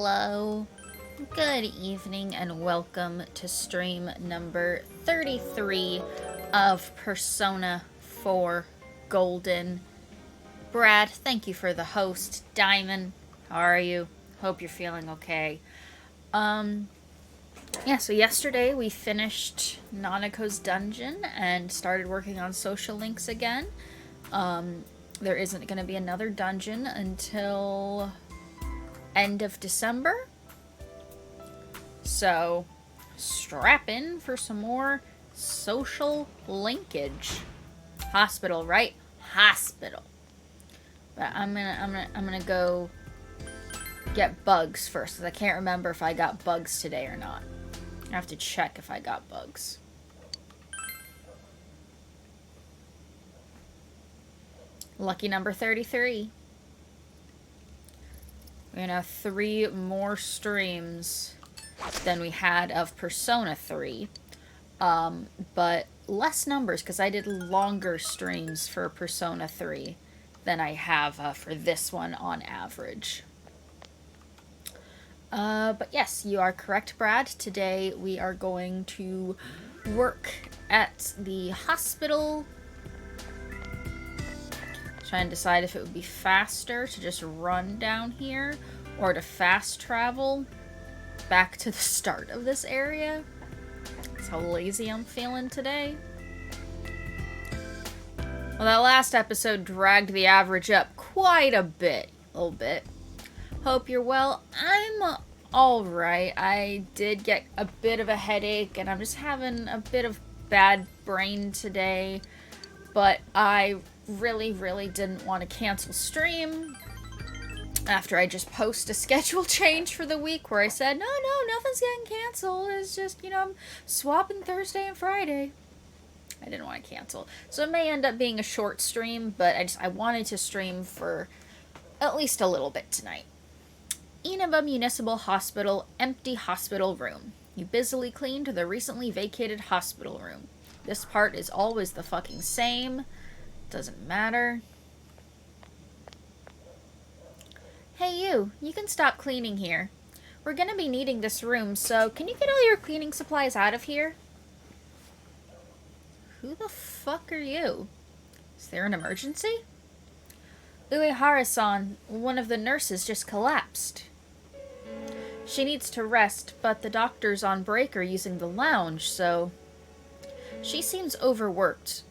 Hello, good evening, and welcome to stream number 33 of Persona 4 Golden. Brad, thank you for the host. Diamond, how are you? Hope you're feeling okay. So yesterday we finished Nanako's dungeon and started working on social links again. There isn't going to be another dungeon until end of December. So, strap in for some more social linkage. Hospital, right? Hospital. But I'm gonna go get bugs first, because I can't remember if I got bugs today or not. I have to check if I got bugs. Lucky number 33. We're gonna have 3 more streams than we had of Persona 3. But less numbers, because I did longer streams for Persona 3 than I have for this one on average. But yes, you are correct, Brad. Today we are going to work at the hospital. Trying to decide if it would be faster to just run down here or to fast travel back to the start of this area. That's how lazy I'm feeling today. Well, that last episode dragged the average up quite a little bit. Hope you're well. I'm alright. I did get a bit of a headache, and I'm just having a bit of bad brain today. But I really didn't want to cancel stream after I just post a schedule change for the week where I said, no, nothing's getting canceled. It's just, I'm swapping Thursday and Friday. I didn't want to cancel. So it may end up being a short stream, but I wanted to stream for at least a little bit tonight. Inaba Municipal Hospital, empty hospital room. You busily cleaned the recently vacated hospital room. This part is always the fucking same. Doesn't matter. Hey you can stop cleaning here. We're gonna be needing this room, so can you get all your cleaning supplies out of here? Who the fuck are you? Is there an emergency? Uehara-san, one of the nurses, just collapsed. She needs to rest, but the doctors on break are using the lounge, so... She seems overworked.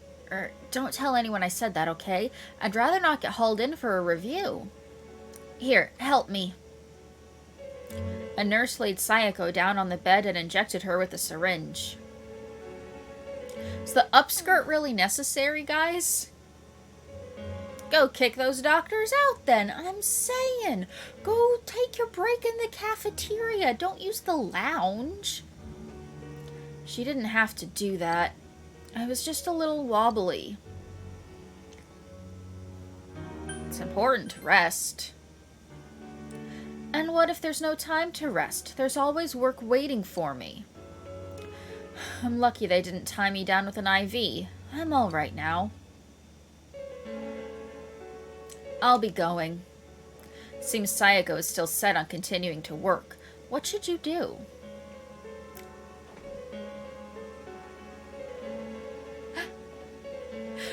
Don't tell anyone I said that, okay? I'd rather not get hauled in for a review. Here, help me. A nurse laid Sayako down on the bed and injected her with a syringe. Is the upskirt really necessary, guys? Go kick those doctors out, then. I'm saying. Go take your break in the cafeteria. Don't use the lounge. She didn't have to do that. I was just a little wobbly. It's important to rest. And what if there's no time to rest? There's always work waiting for me. I'm lucky they didn't tie me down with an IV. I'm all right now. I'll be going. Seems Sayako is still set on continuing to work. What should you do?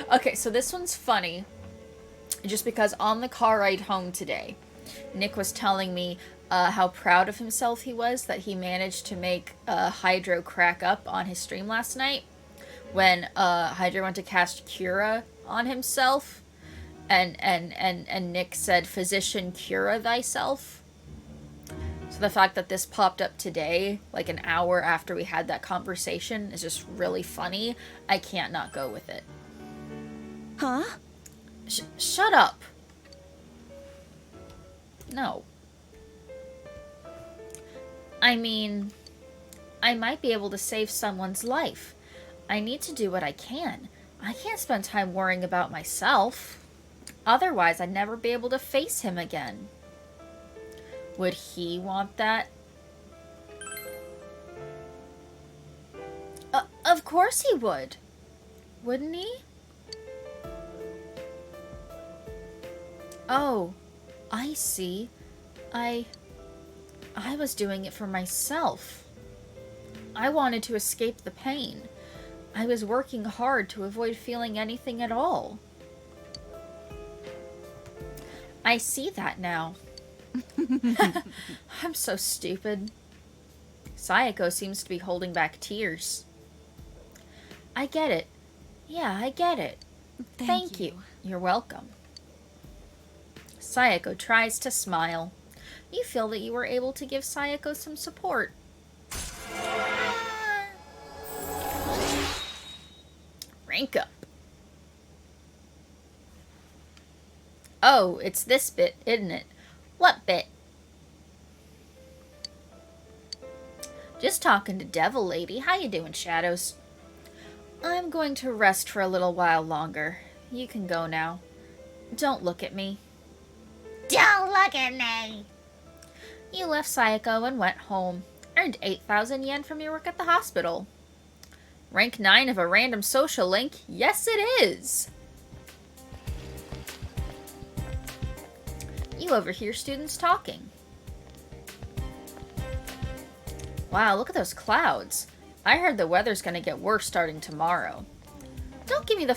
Okay, so this one's funny. Just because on the car ride home today, Nick was telling me how proud of himself he was that he managed to make Hydro crack up on his stream last night when Hydro went to cast Cura on himself, and Nick said, "Physician, cura thyself." So the fact that this popped up today, like an hour after we had that conversation, is just really funny. I can't not go with it. Huh? Shut up. No. I mean, I might be able to save someone's life. I need to do what I can. I can't spend time worrying about myself. Otherwise, I'd never be able to face him again. Would he want that? Of course he would. Wouldn't he? Oh, I see. I was doing it for myself. I wanted to escape the pain. I was working hard to avoid feeling anything at all. I see that now. I'm so stupid. Sayako seems to be holding back tears. I get it. Yeah, I get it. Thank you. You're welcome. Sayako tries to smile. You feel that you were able to give Sayako some support. Rank up. Oh, it's this bit, isn't it? What bit? Just talking to Devil Lady. How you doing, Shadows? I'm going to rest for a little while longer. You can go now. Don't look at me. Don't look at me! You left Sayako and went home. Earned 8,000 yen from your work at the hospital. Rank 9 of a random social link? Yes, it is! You overhear students talking. Wow, look at those clouds. I heard the weather's gonna get worse starting tomorrow. Don't tell me the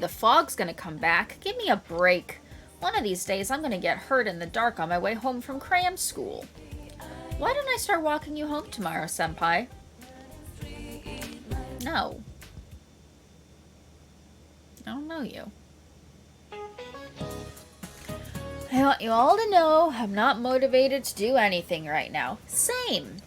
fog's gonna come back. Give me a break. One of these days I'm gonna get hurt in the dark on my way home from cram school. Why don't I start walking you home tomorrow, Senpai? No. I don't know you. I want you all to know I'm not motivated to do anything right now. Same.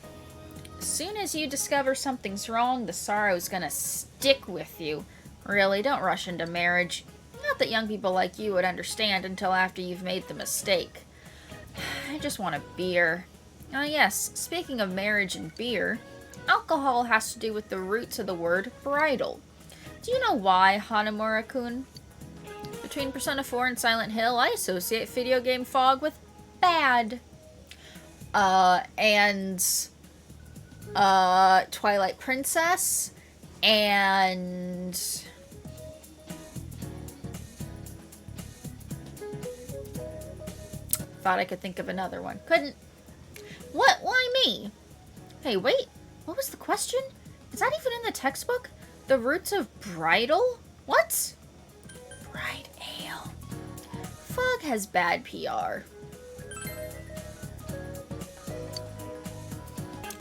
As soon as you discover something's wrong, the sorrow's gonna stick with you. Really, don't rush into marriage. Not that young people like you would understand until after you've made the mistake. I just want a beer. Oh yes, speaking of marriage and beer, alcohol has to do with the roots of the word bridal. Do you know why, Hanamura-kun? Between Persona 4 and Silent Hill, I associate video game fog with bad. Twilight Princess, and thought I could think of another one. Couldn't. What? Why me? Hey, wait. What was the question? Is that even in the textbook? The roots of bridal? What? Bride ale. Fog has bad PR.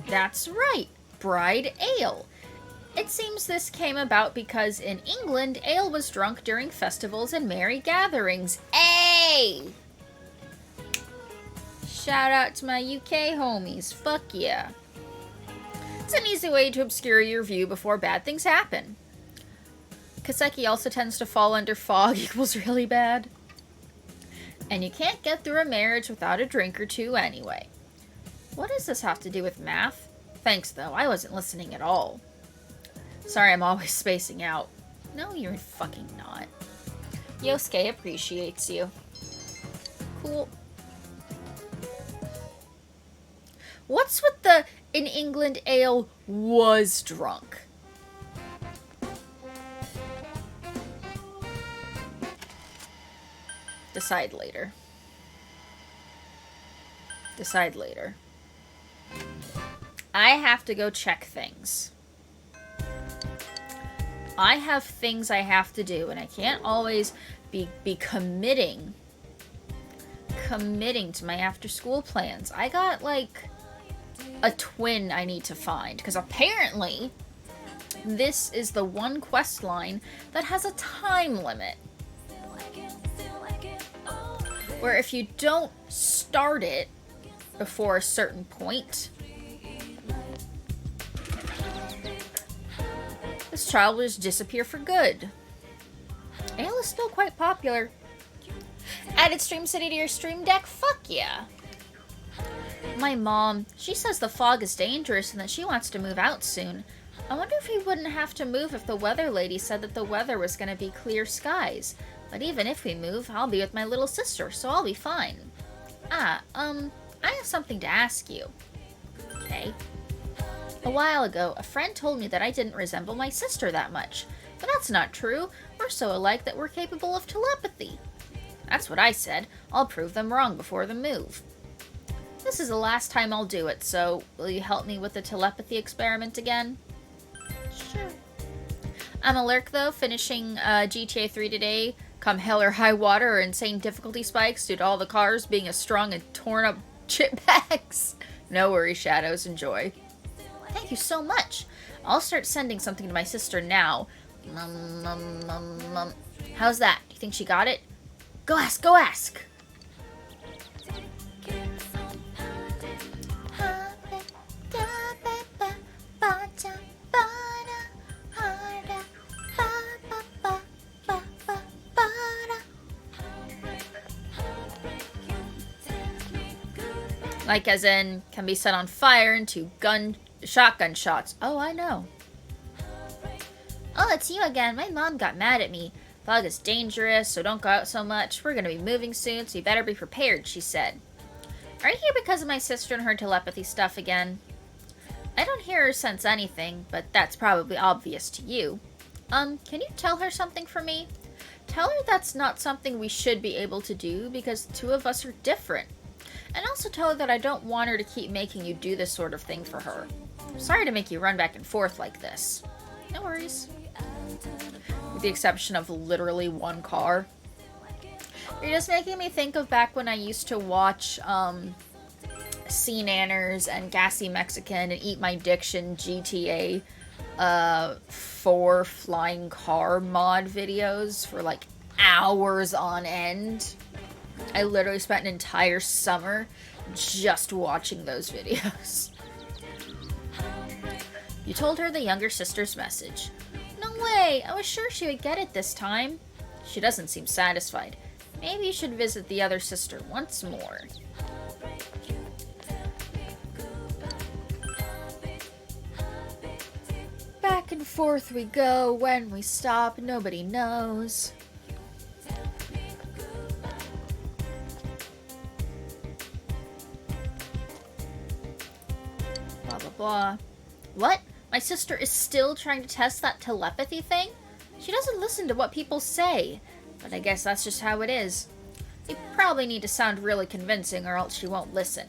That's right. Bride ale. It seems this came about because in England, ale was drunk during festivals and merry gatherings. Ay! Shout out to my UK homies. Fuck yeah. It's an easy way to obscure your view before bad things happen. Kaseki also tends to fall under fog equals really bad. And you can't get through a marriage without a drink or two anyway. What does this have to do with math? Thanks, though. I wasn't listening at all. Sorry, I'm always spacing out. No, you're fucking not. Yosuke appreciates you. Cool. What's with the in England ale was drunk? Decide later. Decide later. I have to go check things. I have things I have to do, and I can't always be committing to my after-school plans. I got, like, a twin I need to find, because apparently this is the one quest line that has a time limit. Where if you don't start it before a certain point, this child will just disappear for good. Ale is still quite popular. Added Stream City to your stream deck? Fuck yeah. My mom, she says the fog is dangerous and that she wants to move out soon. I wonder if we wouldn't have to move if the weather lady said that the weather was going to be clear skies. But even if we move, I'll be with my little sister, so I'll be fine. I have something to ask you. Okay. A while ago, a friend told me that I didn't resemble my sister that much. But that's not true. We're so alike that we're capable of telepathy. That's what I said. I'll prove them wrong before the move. This is the last time I'll do it, so will you help me with the telepathy experiment again? Sure. I'm a lurk, though, finishing GTA 3 today. Come hell or high water or insane difficulty spikes due to all the cars being as strong and torn up chip bags. No worries, Shadows. Enjoy. Thank you so much. I'll start sending something to my sister now. How's that? Do you think she got it? Go ask, go ask! Like as in, can be set on fire into shotgun shots. Oh, I know. Oh, it's you again. My mom got mad at me. Fog is dangerous, so don't go out so much. We're gonna be moving soon, so you better be prepared, she said. Are you here because of my sister and her telepathy stuff again? I don't hear her sense anything, but that's probably obvious to you. Can you tell her something for me? Tell her that's not something we should be able to do because the two of us are different. And also tell her that I don't want her to keep making you do this sort of thing for her. Sorry to make you run back and forth like this. No worries. With the exception of literally one car. You're just making me think of back when I used to watch Sea Nanners and Gassy Mexican and Eat My Diction GTA 4 flying car mod videos for like hours on end. I literally spent an entire summer just watching those videos. You told her the younger sister's message. No way! I was sure she would get it this time. She doesn't seem satisfied. Maybe you should visit the other sister once more. Back and forth we go. When we stop, nobody knows. Blah, blah, blah. What? My sister is still trying to test that telepathy thing? She doesn't listen to what people say. But I guess that's just how it is. You probably need to sound really convincing or else she won't listen.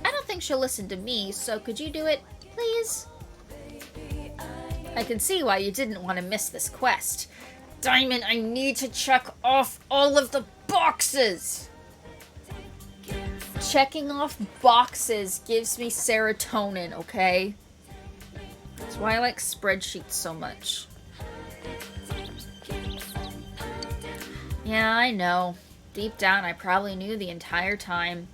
I don't think she'll listen to me, so could you do it, please? I can see why you didn't want to miss this quest. Diamond, I need to check off all of the boxes! Checking off boxes gives me serotonin, okay? That's why I like spreadsheets so much. Yeah, I know. Deep down, I probably knew the entire time.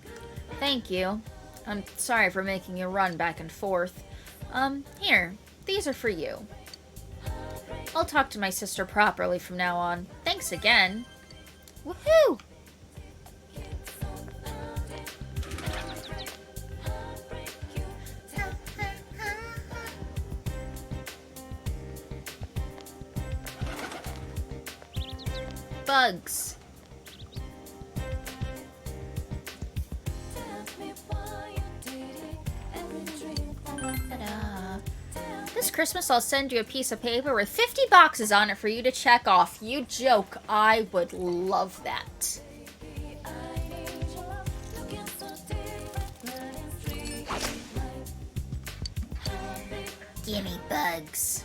Thank you. I'm sorry for making you run back and forth. Here. These are for you. I'll talk to my sister properly from now on. Thanks again. Woohoo! Bugs. This Christmas I'll send you a piece of paper with 50 boxes on it for you to check off. You joke. I would love that. Gimme bugs.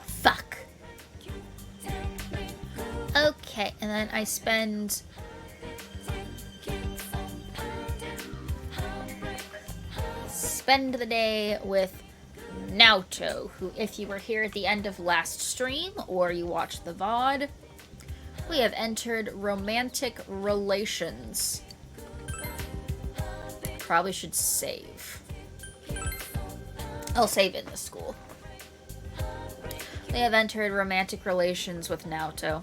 Fuck. Okay, and then I spend the day with Naoto, who, if you were here at the end of last stream or you watched the VOD, we have entered romantic relations. Probably should save. I'll save in the school. They have entered romantic relations with Naoto.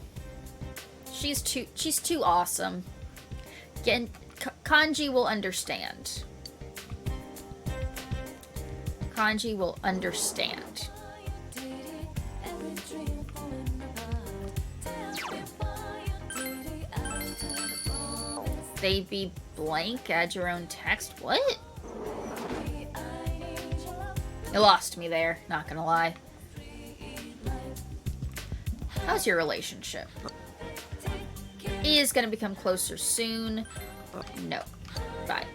She's too awesome. Kanji will understand. Kanji will understand. They be blank, add your own text. What? You lost me there, not gonna lie. How's your relationship? is going to become closer soon. No. Bye.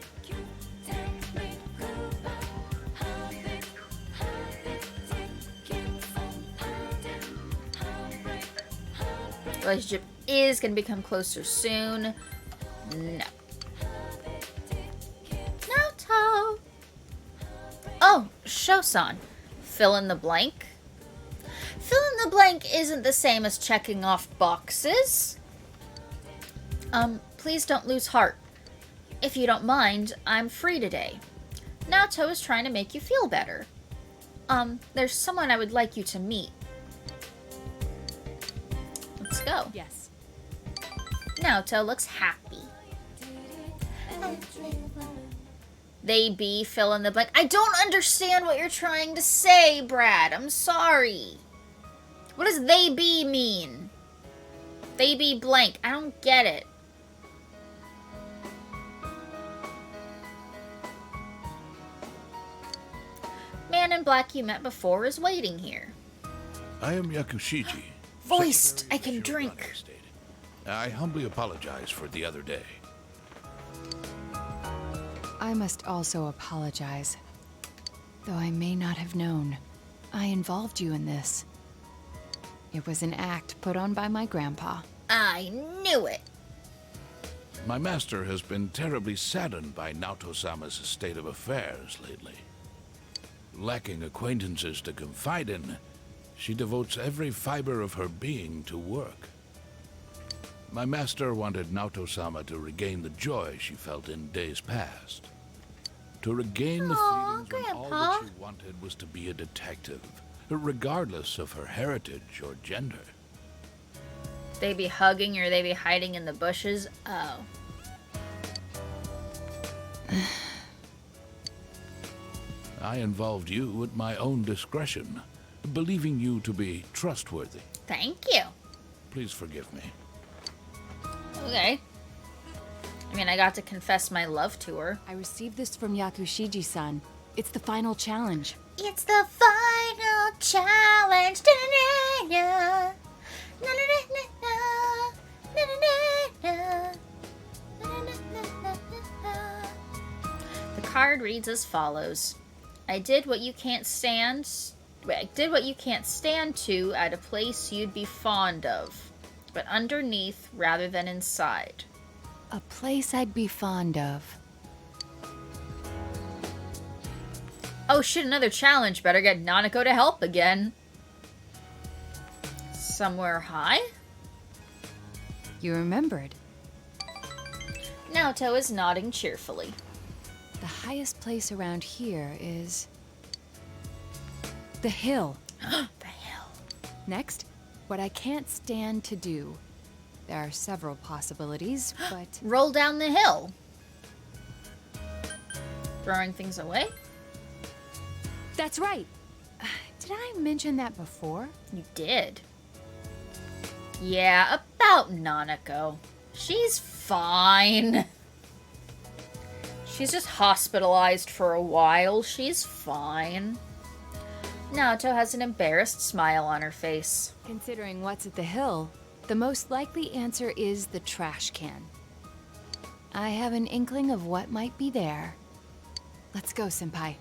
Relationship is going to become closer soon. No. Naoto! Oh, Shosan. Fill in the blank. Fill in the blank isn't the same as checking off boxes. Please don't lose heart. If you don't mind, I'm free today. Naoto is trying to make you feel better. There's someone I would like you to meet. Let's go. Yes. Naoto looks happy. They be fill in the blank. I don't understand what you're trying to say, Brad. I'm sorry. What does they be mean? They be blank. I don't get it. Man in black you met before is waiting here. I am Yakushiji. Voiced, Secretary I can of drink. Shirogane State. I humbly apologize for the other day. I must also apologize. Though I may not have known, I involved you in this. It was an act put on by my grandpa. I knew it. My master has been terribly saddened by Naoto-sama's state of affairs lately. Lacking acquaintances to confide in, she devotes every fiber of her being to work. My master wanted Naoto-sama to regain the joy she felt in days past. To regain the Aw, feelings when all Grandpa. that she wanted was to be a detective, regardless of her heritage or gender. They be hugging or they be hiding in the bushes. Oh. I involved you at my own discretion, believing you to be trustworthy. Thank you. Please forgive me. Okay. I mean, I got to confess my love to her. I received this from Yakushiji-san. It's the final challenge. It's the final challenge. Da-da-da-da. Na-na-na-na-na. Na-na-na-na. Na-na-na-na-na. The card reads as follows. I did what you can't stand to at a place you'd be fond of, but underneath rather than inside. A place I'd be fond of. Oh shit, another challenge. Better get Nanako to help again. Somewhere high? You remembered. Naoto is nodding cheerfully. The highest place around here is... the hill. The hill. Next, what I can't stand to do. There are several possibilities, but... Roll down the hill. Throwing things away? That's right! Did I mention that before? You did. Yeah, about Nanako. She's fine. She's just hospitalized for a while. She's fine. Naoto has an embarrassed smile on her face. Considering what's at the hill, the most likely answer is the trash can. I have an inkling of what might be there. Let's go, Senpai.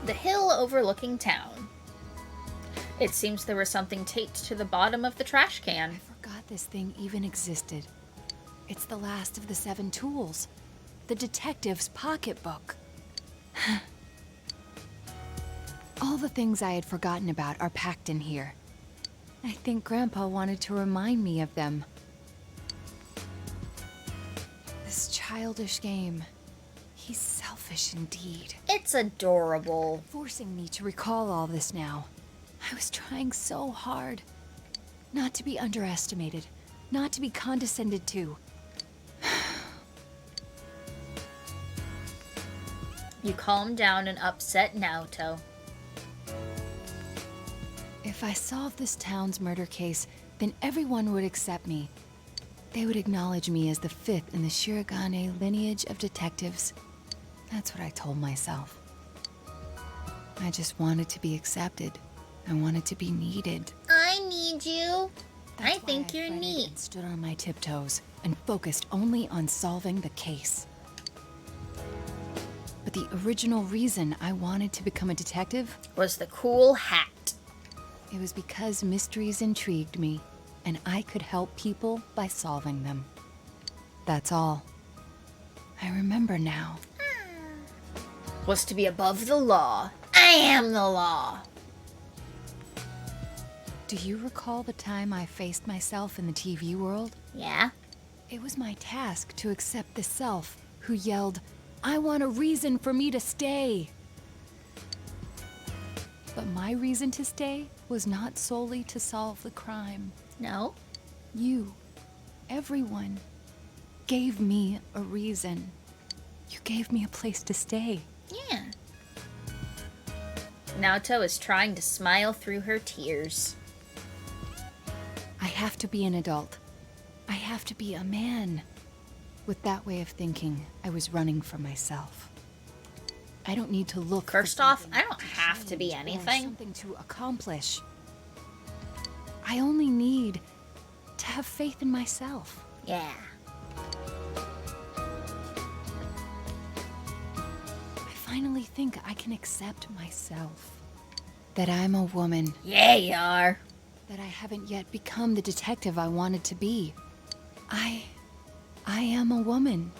The hill overlooking town. It seems there was something taped to the bottom of the trash can. I forgot this thing even existed. It's the last of the 7 tools. The detective's pocketbook. All the things I had forgotten about are packed in here. I think Grandpa wanted to remind me of them. This childish game. He's selfish indeed. It's adorable. Forcing me to recall all this now. I was trying so hard. Not to be underestimated. Not to be condescended to. You calm down and upset Naoto. If I solved this town's murder case, then everyone would accept me. They would acknowledge me as the 5th in the Shirogane lineage of detectives. That's what I told myself. I just wanted to be accepted. I wanted to be needed. I need you. That's I why think you're fretted neat. and stood on my tiptoes and focused only on solving the case. But the original reason I wanted to become a detective, Was the cool hat. it was because mysteries intrigued me, and I could help people by solving them. That's all. I remember now. Was to be above the law. I am the law. Do you recall the time I faced myself in the TV world? Yeah? It was my task to accept the self who yelled, "I want a reason for me to stay." But my reason to stay was not solely to solve the crime. No? You, everyone, gave me a reason. You gave me a place to stay. Yeah. Naoto is trying to smile through her tears. I have to be an adult. I have to be a man. With that way of thinking, I was running from myself. I don't need to look. for First off, something I don't have to be change or anything. Something to accomplish. I only need to have faith in myself. Yeah. I finally think I can accept myself. That I'm a woman. Yeah, you are. That I haven't yet become the detective I wanted to be. I am a woman.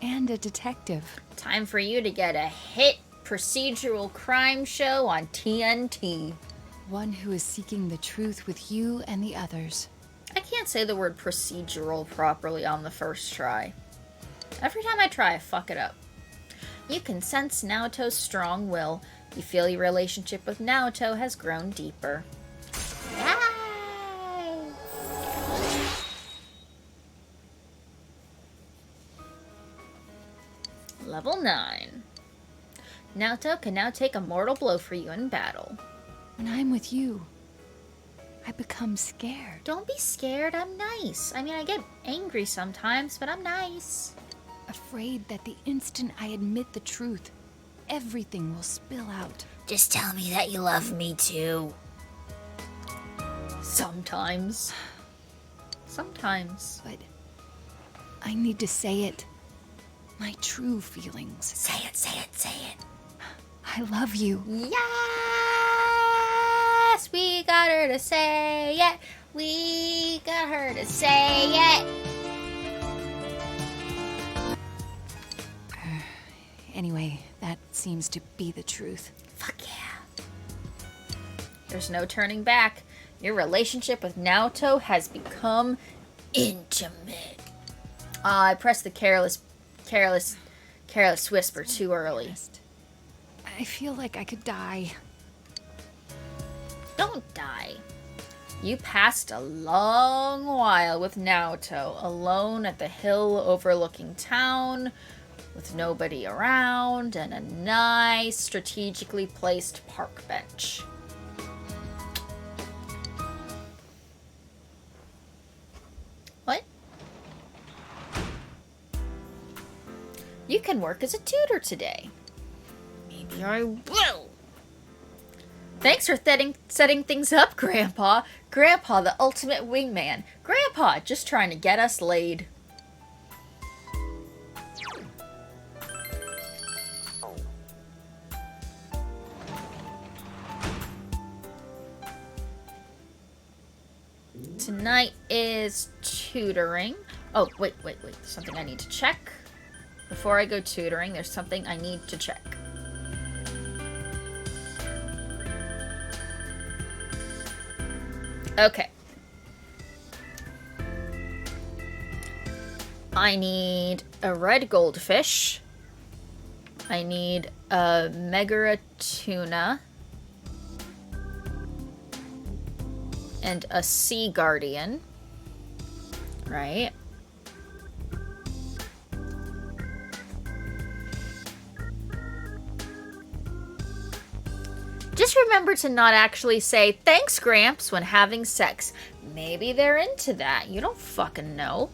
And a detective. Time for you to get a hit procedural crime show on TNT. One who is seeking the truth with you and the others. I can't say the word procedural properly on the first try. Every time I try, I fuck it up. You can sense Naoto's strong will. You feel your relationship with Naoto has grown deeper. Yay! Level 9. Naoto can now take a mortal blow for you in battle. When I'm with you, I become scared. Don't be scared, I'm nice. I mean, I get angry sometimes, but I'm nice. Afraid that the instant I admit the truth, everything will spill out. Just tell me that you love me too. Sometimes. Sometimes. But I need to say it. My true feelings. Say it, say it, say it. I love you. Yes, we got her to say it. We got her to say it. Anyway, that seems to be the truth. Fuck yeah. There's no turning back. Your relationship with Naoto has become Intimate. I pressed the careless whisper too early. I feel like I could die. Don't die. You passed a long while with Naoto, alone at the hill overlooking town, with nobody around, and a nice, strategically placed park bench. What? You can work as a tutor today. Maybe I will. Thanks for setting things up, Grandpa. Grandpa, the ultimate wingman. Grandpa, just trying to get us laid. Tonight is tutoring. Oh, wait. There's something I need to check. Before I go tutoring, there's something I need to check. Okay. I need a red goldfish. I need a Megara tuna. And a sea guardian. Right? Just remember to not actually say, "Thanks, Gramps," when having sex. Maybe they're into that. You don't fucking know.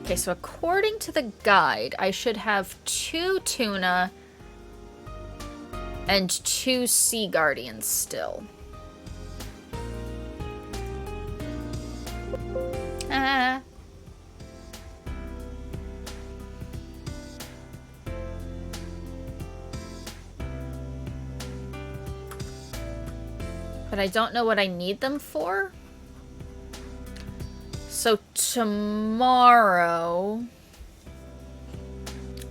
Okay, so according to the guide, I should have 2 tuna and 2 sea guardians still. Ah. But I don't know what I need them for. So tomorrow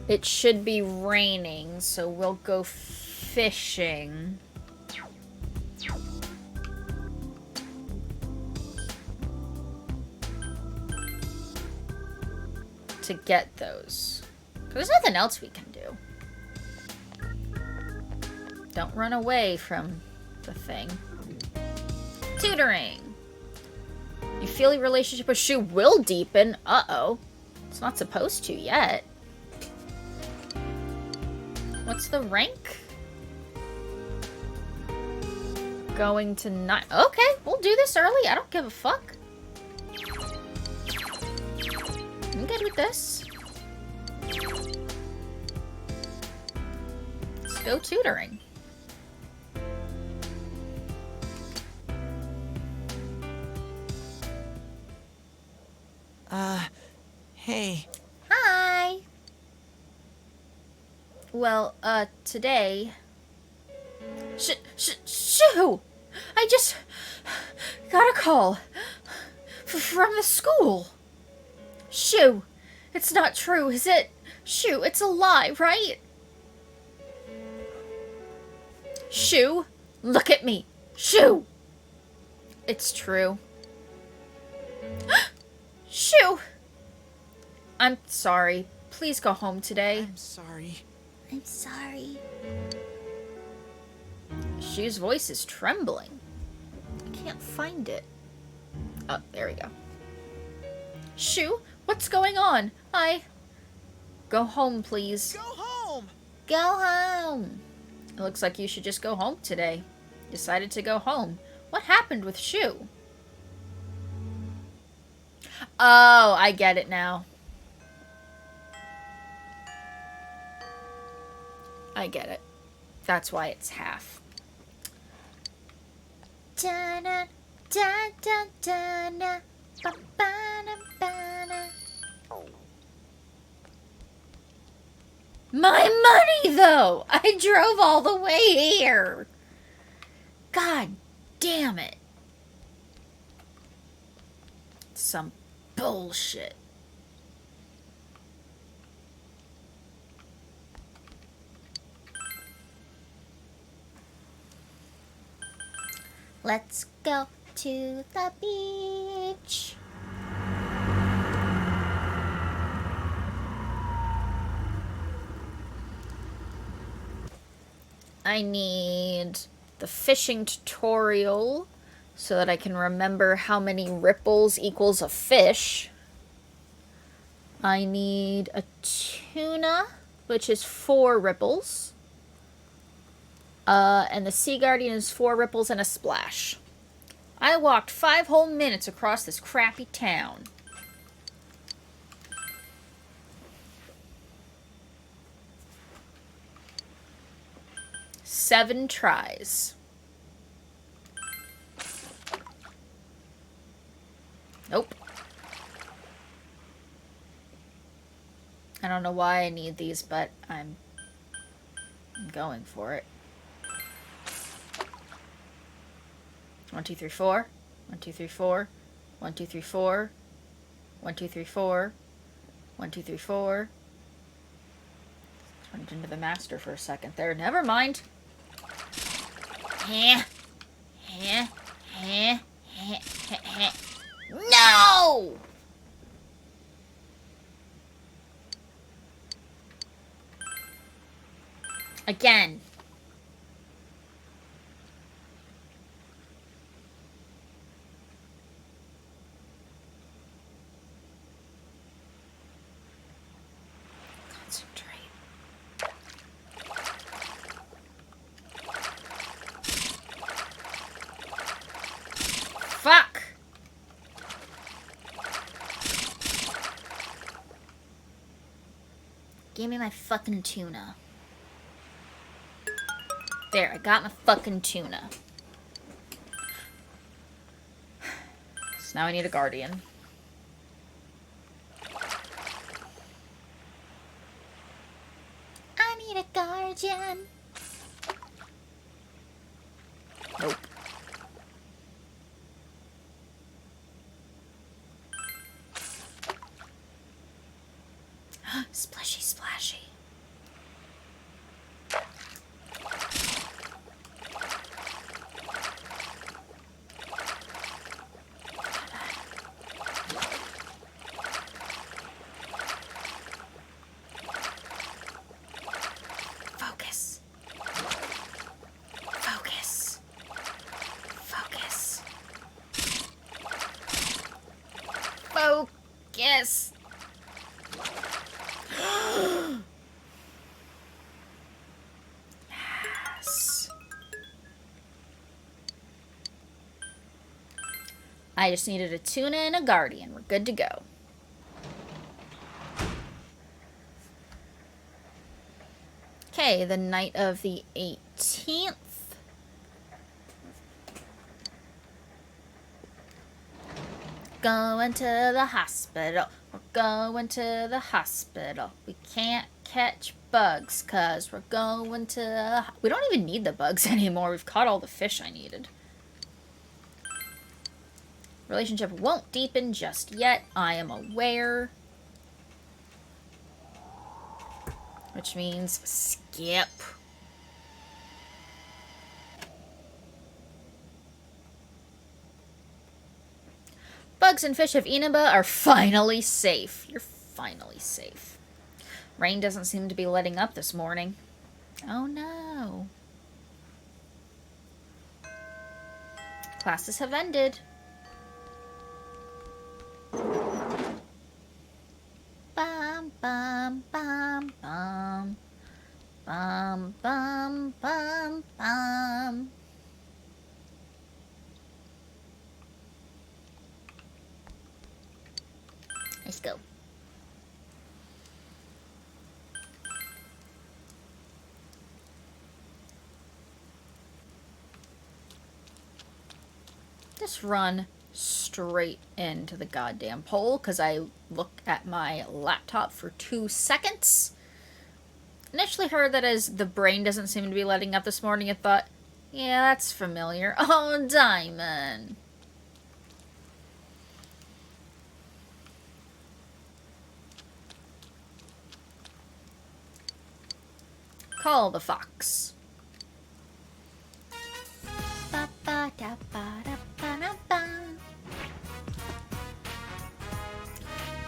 it should be raining, so we'll go fishing. To get those. 'Cause there's nothing else we can do. Don't run away from the thing. Tutoring. You feel your relationship with Shu will deepen. Uh-oh. It's not supposed to yet. What's the rank? Going to 9. Okay, we'll do this early. I don't give a fuck. I'm good with this. Let's go tutoring. Hey. Hi. Well, today... Shoo! I just got a call from the school. Shoo, it's not true, is it? Shoo, it's a lie, right? Shoo, look at me. Shoo! It's true. Shoo! I'm sorry. Please go home today. I'm sorry. I'm sorry. Shu's voice is trembling. I can't find it. Oh, there we go. Shu, what's going on? Go home, please. Go home! Go home. It looks like you should just go home today. Decided to go home. What happened with Shu? Oh, I get it now. I get it. That's why it's half. Da-na, da-da-da-na, ba-ba-na-ba-na. My money, though! I drove all the way here! God damn it. Some bullshit. Let's go to the beach. I need the fishing tutorial so that I can remember how many ripples equals a fish. I need a tuna, which is 4 ripples. And the Sea Guardian is 4 ripples and a splash. I walked 5 whole minutes across this crappy town. Seven tries. Nope. I don't know why I need these, but I'm going for it. 1, 2, 3, 4. 1, 2, 3, 4. 1, 2, 3, 4. 1, 2, 3, 4. 1, 2, 3, 4. Turned into the master for a second there. Never mind. No! Again. Concentrate. Fuck! Give me my fucking tuna. There, I got my fucking tuna. So now I need a guardian. I need a guardian. Nope. Splashy, splashy. Focus. Focus. Focus. Focus. Yes. I just needed a tuna and a guardian. We're good to go. Okay, the night of the 18th. Going to the hospital. We're going to the hospital. We can't catch bugs because we're going to... We don't even need the bugs anymore. We've caught all the fish I needed. Relationship won't deepen just yet. I am aware. Which means skip. Bugs and fish of Inaba are finally safe. You're finally safe. Rain doesn't seem to be letting up this morning. Oh no. Classes have ended. Bum, bum, bum, bum. Bum, bum, bum, bum. Let's go. Just run straight into the goddamn pole because I looked at my laptop for 2 seconds. Initially heard that as the brain doesn't seem to be letting up this morning, I thought, yeah, that's familiar. Oh, Diamond. Call the fox.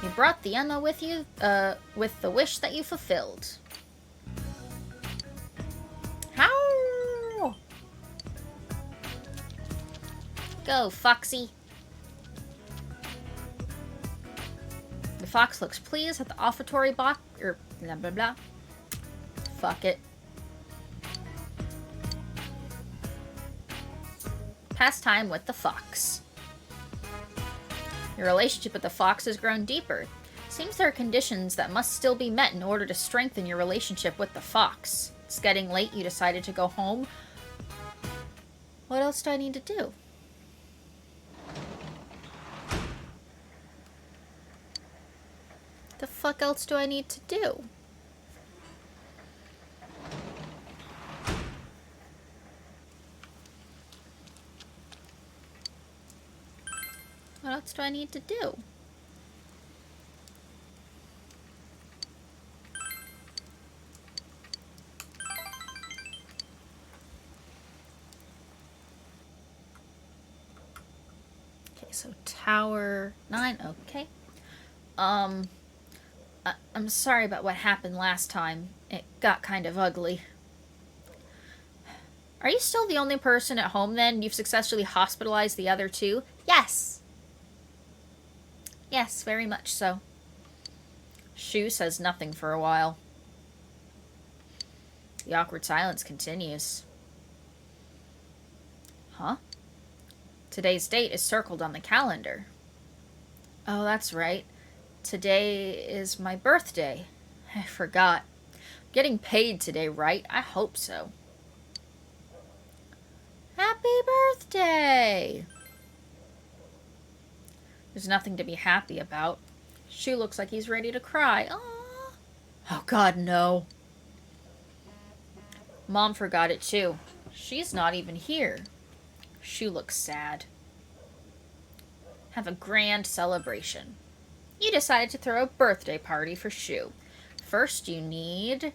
You brought the Emma with you, with the wish that you fulfilled. How? Go, Foxy. The fox looks pleased at the offertory box, or blah blah blah. Fuck it. Pass time with the fox. Your relationship with the fox has grown deeper. Seems there are conditions that must still be met in order to strengthen your relationship with the fox. It's getting late, you decided to go home. What else do I need to do? The fuck else do I need to do? What else do I need to do? Okay, so Tower 9, okay. I'm sorry about what happened last time. It got kind of ugly. Are you still the only person at home then? You've successfully hospitalized the other two? Yes. Yes, very much so. Shu says nothing for a while. The awkward silence continues. Huh? Today's date is circled on the calendar. Oh, that's right. Today is my birthday. I forgot. Getting paid today, right? I hope so. Happy birthday! There's nothing to be happy about. Shu looks like he's ready to cry. Aww. Oh God, no. Mom forgot it too. She's not even here. Shu looks sad. Have a grand celebration. You decided to throw a birthday party for Shu. First you need...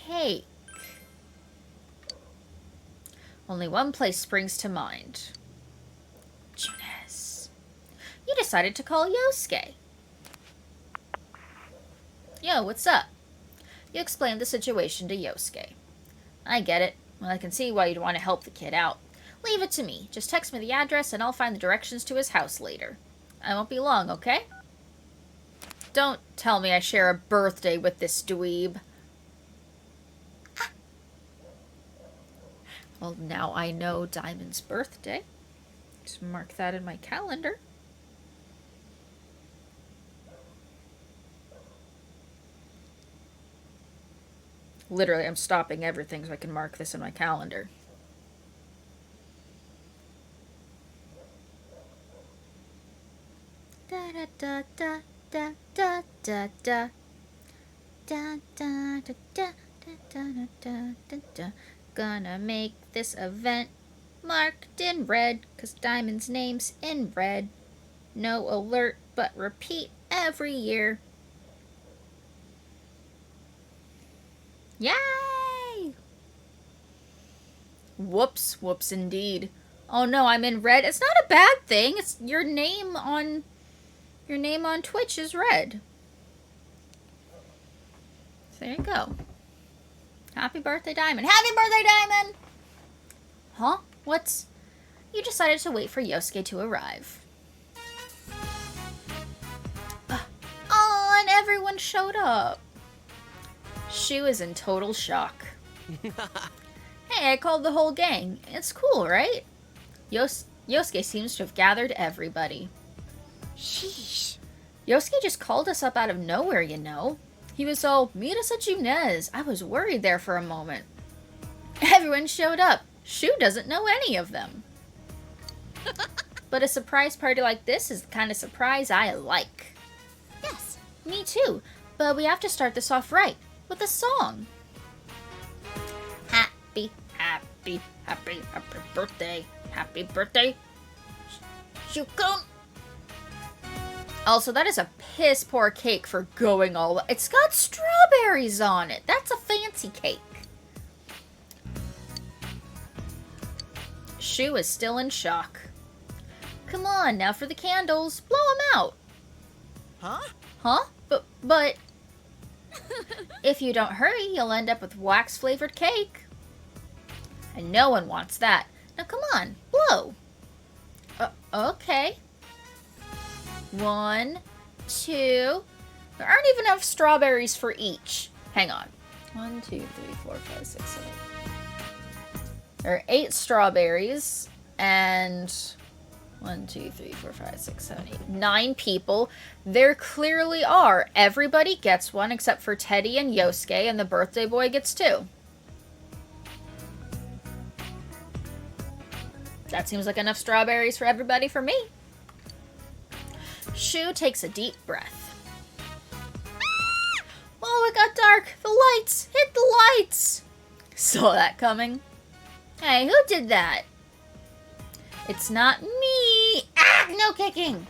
cake. Only one place springs to mind. Junes. You decided to call Yosuke. Yo, what's up? You explained the situation to Yosuke. I get it. Well, I can see why you'd want to help the kid out. Leave it to me. Just text me the address and I'll find the directions to his house later. I won't be long, okay? Don't tell me I share a birthday with this dweeb. Well, now I know Diamond's birthday. Just mark that in my calendar. Literally, I'm stopping everything so I can mark this in my calendar. Da da da da da da da da da da da da da da da da. Gonna make this event marked in red, 'cause Diamond's name's in red. No alert, but repeat every year. Yay! Whoops, whoops indeed. Oh no, I'm in red. It's not a bad thing. It's your name on Twitch is red. So there you go. Happy birthday, Diamond. Happy birthday, Diamond! Huh? What's... You decided to wait for Yosuke to arrive. Oh, and everyone showed up. Shu is in total shock. Hey, I called the whole gang. It's cool, right? Yosuke seems to have gathered everybody. Sheesh. Yosuke just called us up out of nowhere, you know. He was all, meet us at Junes. I was worried there for a moment. Everyone showed up. Shu doesn't know any of them. But a surprise party like this is the kind of surprise I like. Yes. Me too. But we have to start this off right. With a song. Happy, happy, happy, happy birthday. Happy birthday. Shukun. Also, that is a piss poor cake for going all... It's got strawberries on it. That's a fancy cake. Shu is still in shock. Come on, now for the candles. Blow them out. Huh? Huh? But... If you don't hurry, you'll end up with wax-flavored cake. And no one wants that. Now come on, blow. Okay. 1, 2. There aren't even enough strawberries for each. Hang on. 1, 2, 3, 4, 5, 6, 7. There are 8 strawberries and 1, 2, 3, 4, 5, 6, 7, 8. 9 people. There clearly are. Everybody gets one except for Teddy and Yosuke, and the birthday boy gets 2. That seems like enough strawberries for everybody for me. Shu takes a deep breath. Oh, it got dark. The lights. Hit the lights. Saw that coming. Hey, who did that? It's not me. Ah, no kicking.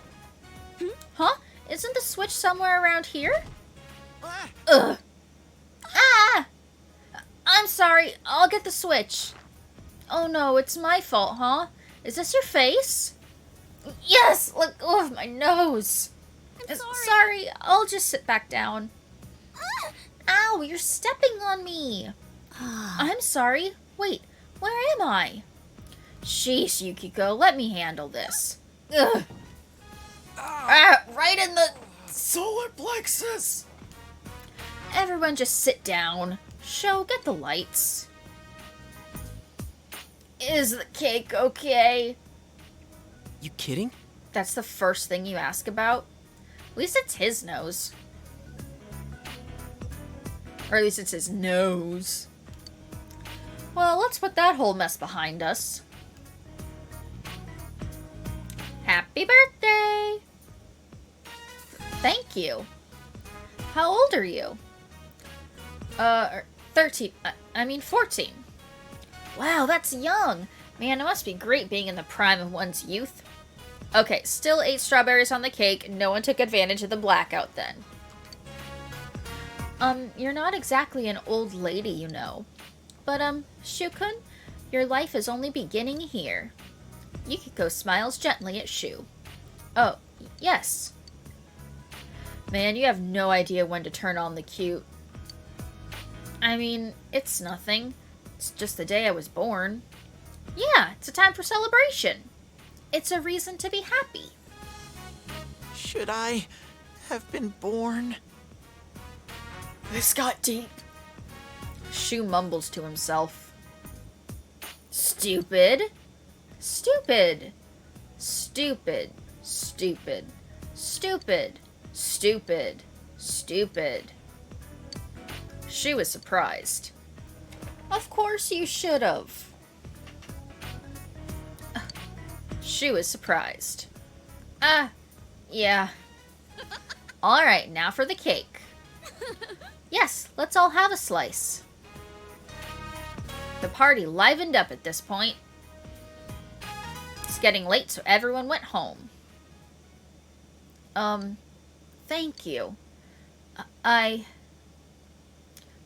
Huh? Isn't the switch somewhere around here? Ah, Ugh. Ah! I'm sorry. I'll get the switch. Oh no, it's my fault, huh? Is this your face? Yes! Let go of my nose. I'm sorry. Sorry, I'll just sit back down. Ow, you're stepping on me. I'm sorry. Wait, where am I? Sheesh, Yukiko, let me handle this. Ugh. Right in the... solar plexus. Everyone just sit down. Sho, get the lights. Is the cake okay? You kidding? That's the first thing you ask about? At least it's his nose. Or at least it's his nose. Well, let's put that whole mess behind us. Happy birthday! Thank you. How old are you? 13. I mean 14. Wow, that's young. Man, it must be great being in the prime of one's youth. Okay, still 8 strawberries on the cake. No one took advantage of the blackout then. You're not exactly an old lady, you know. But, Shu-kun, your life is only beginning here. Yukiko smiles gently at Shu. Oh, yes. Man, you have no idea when to turn on the cute. I mean, it's nothing. It's just the day I was born. Yeah, it's a time for celebration. It's a reason to be happy. Should I have been born? This got deep. Shu mumbles to himself. Stupid. Stupid. Stupid. Stupid. Stupid. Stupid. Stupid. Shu is surprised. Of course you should have. Shu is surprised. Yeah. Alright, now for the cake. Yes, let's all have a slice. The party livened up at this point. It's getting late, so everyone went home. Thank you.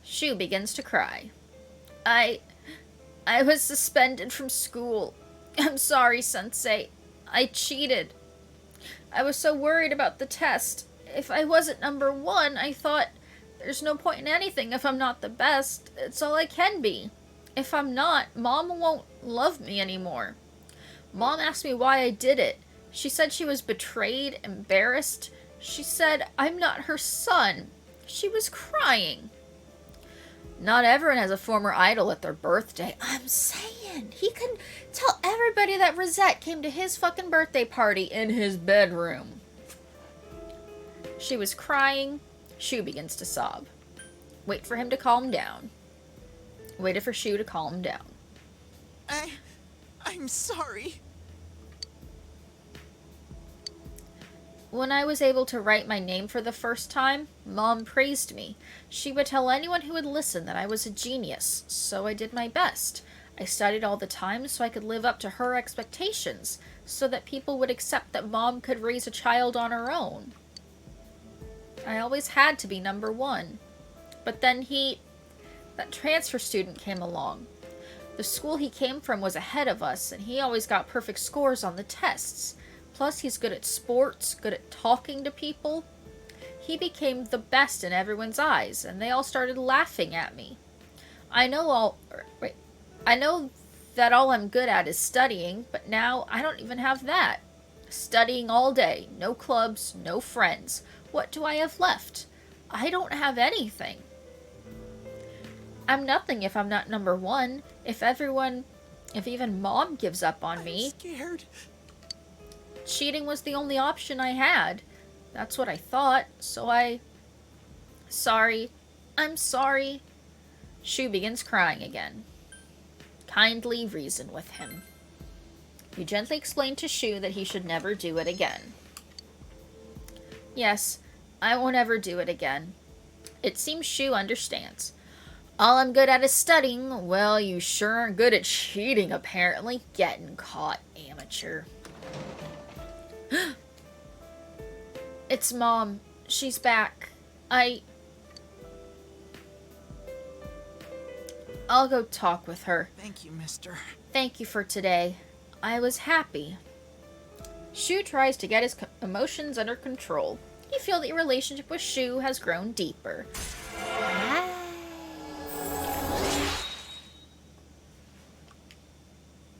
Shu begins to cry. I was suspended from school. I'm sorry, Sensei. I cheated. I was so worried about the test. If I wasn't number 1, I thought, there's no point in anything if I'm not the best. It's all I can be. If I'm not, Mom won't love me anymore. Mom asked me why I did it. She said she was betrayed, embarrassed. She said I'm not her son. She was crying. Not everyone has a former idol at their birthday. I'm saying, he can tell everybody that Rosette came to his fucking birthday party in his bedroom. She was crying. Shu begins to sob. Wait for him to calm down. Waited for Shu to calm down. I'm sorry. When I was able to write my name for the first time, Mom praised me. She would tell anyone who would listen that I was a genius, so I did my best. I studied all the time so I could live up to her expectations, so that people would accept that Mom could raise a child on her own. I always had to be number 1. But then that transfer student came along. The school he came from was ahead of us, and he always got perfect scores on the tests. Plus, he's good at sports, good at talking to people. He became the best in everyone's eyes, and they all started laughing at me. I know that all I'm good at is studying, but now I don't even have that. Studying all day, no clubs, no friends. What do I have left? I don't have anything. I'm nothing if I'm not number 1. If even Mom gives up on me. I'm scared. Cheating was the only option I had. That's what I thought, so Sorry. I'm sorry. Shu begins crying again. Kindly reason with him. You gently explain to Shu that he should never do it again. Yes, I won't ever do it again. It seems Shu understands. All I'm good at is studying. Well, you sure aren't good at cheating, apparently. Getting caught, amateur. It's Mom. She's back. I'll go talk with her. Thank you, mister. Thank you for today. I was happy. Shu tries to get his emotions under control. You feel that your relationship with Shu has grown deeper.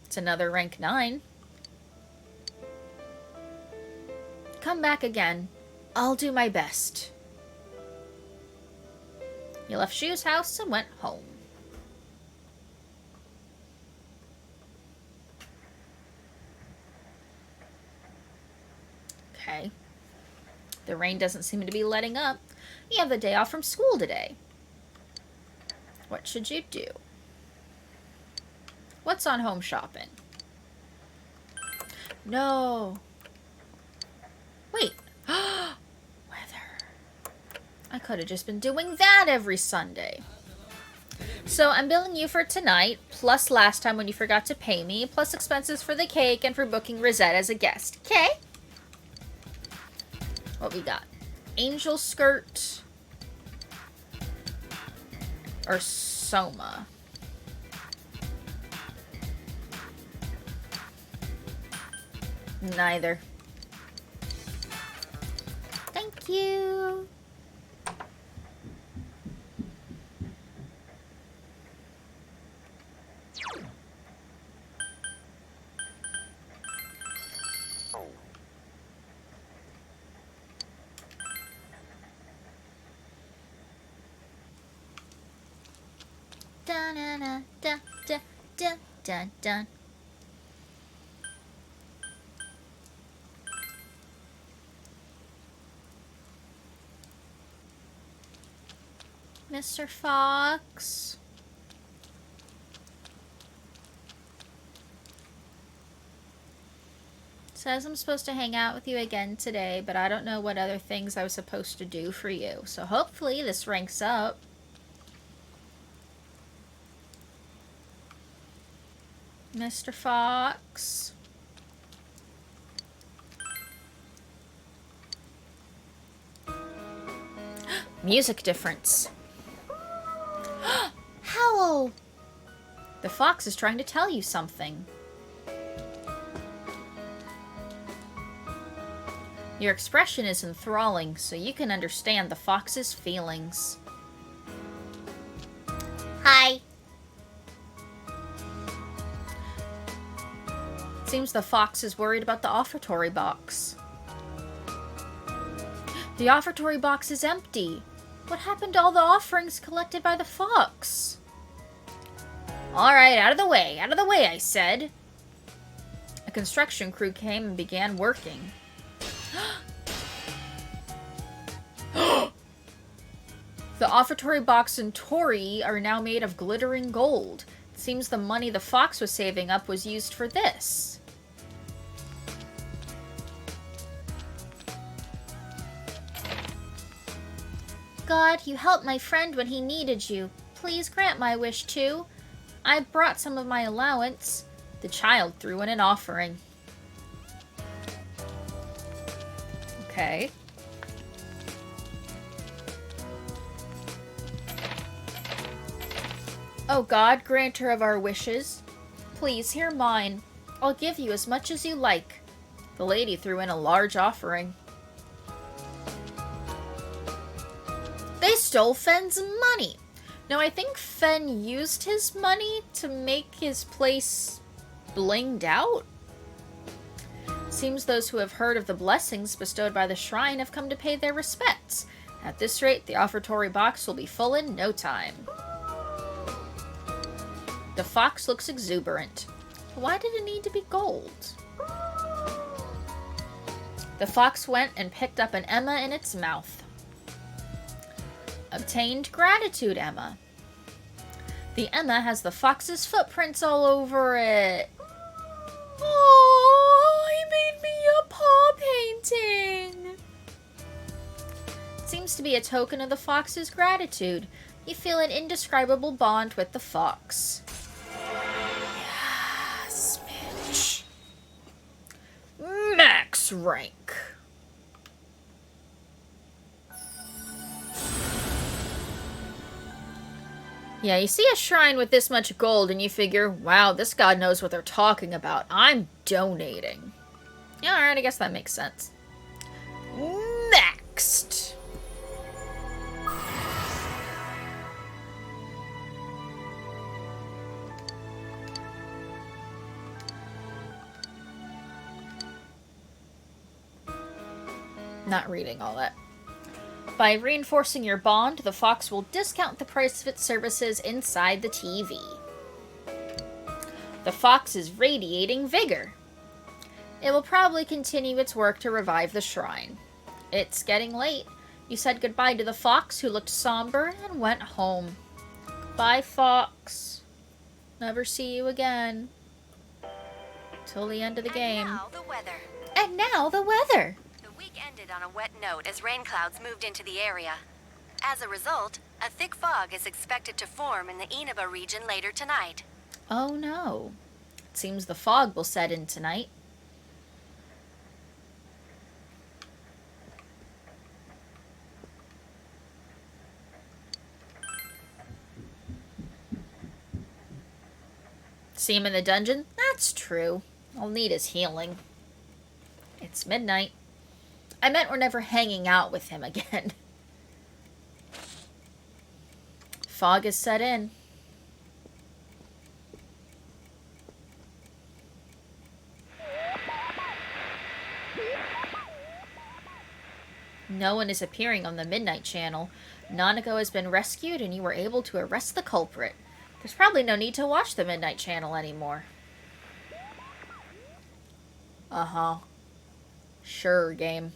It's another rank 9. Come back again. I'll do my best. He left Shu's house and went home. Okay. The rain doesn't seem to be letting up. You have the day off from school today. What should you do? What's on home shopping? No. Wait. Weather. I could have just been doing that every Sunday. So I'm billing you for tonight, plus last time when you forgot to pay me, plus expenses for the cake and for booking Rosette as a guest. Okay? What we got? Angel skirt. Or Soma. Neither. Thank you. Dun dun dun dun dun dun dun. Mr. Fox. Says I'm supposed to hang out with you again today, but I don't know what other things I was supposed to do for you. So hopefully this ranks up. Mr. Fox. Music difference. Howl! The fox is trying to tell you something. Your expression is enthralling, so you can understand the fox's feelings. Hi. Seems the fox is worried about the offertory box. The offertory box is empty. What happened to all the offerings collected by the fox? Alright, out of the way, I said. A construction crew came and began working. The offertory box and Tori are now made of glittering gold. It seems the money the fox was saving up was used for this. God, you helped my friend when he needed you. Please grant my wish too. I brought some of my allowance. The child threw in an offering. Okay. Oh God, granter of our wishes, please hear mine. I'll give you as much as you like. The lady threw in a large offering. They stole Fen's money. Now, I think Fen used his money to make his place blinged out. Seems those who have heard of the blessings bestowed by the shrine have come to pay their respects. At this rate, the offertory box will be full in no time. The fox looks exuberant. Why did it need to be gold? The fox went and picked up an Emma in its mouth. Obtained gratitude Emma. The Emma has the fox's footprints all over it. Oh, he made me a paw painting. Seems to be a token of the fox's gratitude. You feel an indescribable bond with the fox. Yes, bitch. Max rank. Yeah, you see a shrine with this much gold and you figure, wow, this god knows what they're talking about. I'm donating. Yeah, alright, I guess that makes sense. Next! Not reading all that. By reinforcing your bond, the fox will discount the price of its services inside the TV. The fox is radiating vigor. It will probably continue its work to revive the shrine. It's getting late. You said goodbye to the fox, who looked somber, and went home. Bye, fox. Never see you again. Till the end of the game. And now the weather. And now the weather. The week ended on a wet note as rain clouds moved into the area. As a result, a thick fog is expected to form in the Inaba region later tonight. Oh no. It seems the fog will set in tonight. See him in the dungeon? That's true. All need is healing. It's midnight. I meant we're never hanging out with him again. Fog is set in. No one is appearing on the Midnight Channel. Nanako has been rescued and you were able to arrest the culprit. There's probably no need to watch the Midnight Channel anymore. Uh-huh. Sure, game.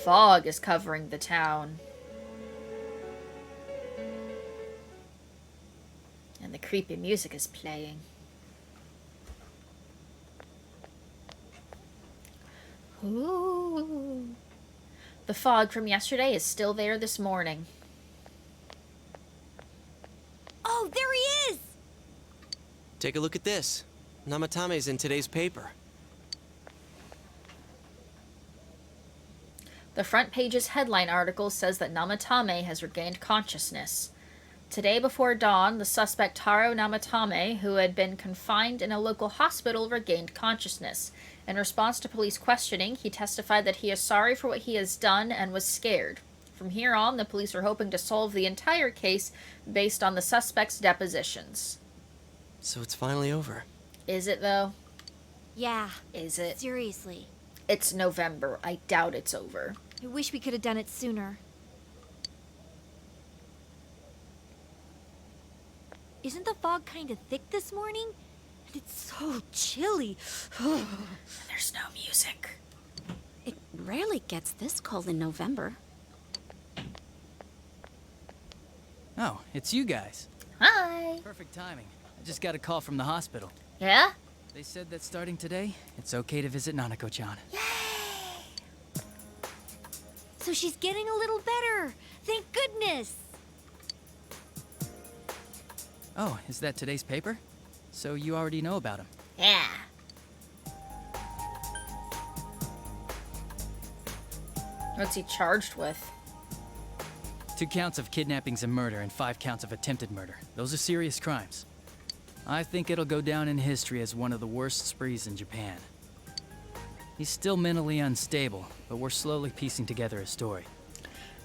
Fog is covering the town. And the creepy music is playing. Ooh. The fog from yesterday is still there this morning. Oh, there he is! Take a look at this. Namatame's in today's paper. The front page's headline article says that Namatame has regained consciousness. Today before dawn, the suspect Taro Namatame, who had been confined in a local hospital, regained consciousness. In response to police questioning, he testified that he is sorry for what he has done and was scared. From here on, the police are hoping to solve the entire case based on the suspect's depositions. So it's finally over. Is it, though? Yeah, Is it? seriously. It's November. I doubt it's over. I wish we could have done it sooner. Isn't the fog kind of thick this morning? And it's so chilly. There's no music. It rarely gets this cold in November. Oh, it's you guys. Hi. Perfect timing. I just got a call from the hospital. Yeah? They said that starting today, it's okay to visit Nanako-chan. So she's getting a little better. Thank goodness. Oh, is that today's paper? So you already know about him. Yeah. What's he charged with? 2 counts of kidnappings and murder and 5 counts of attempted murder. Those are serious crimes. I think it'll go down in history as one of the worst sprees in Japan. He's still mentally unstable, but we're slowly piecing together a story.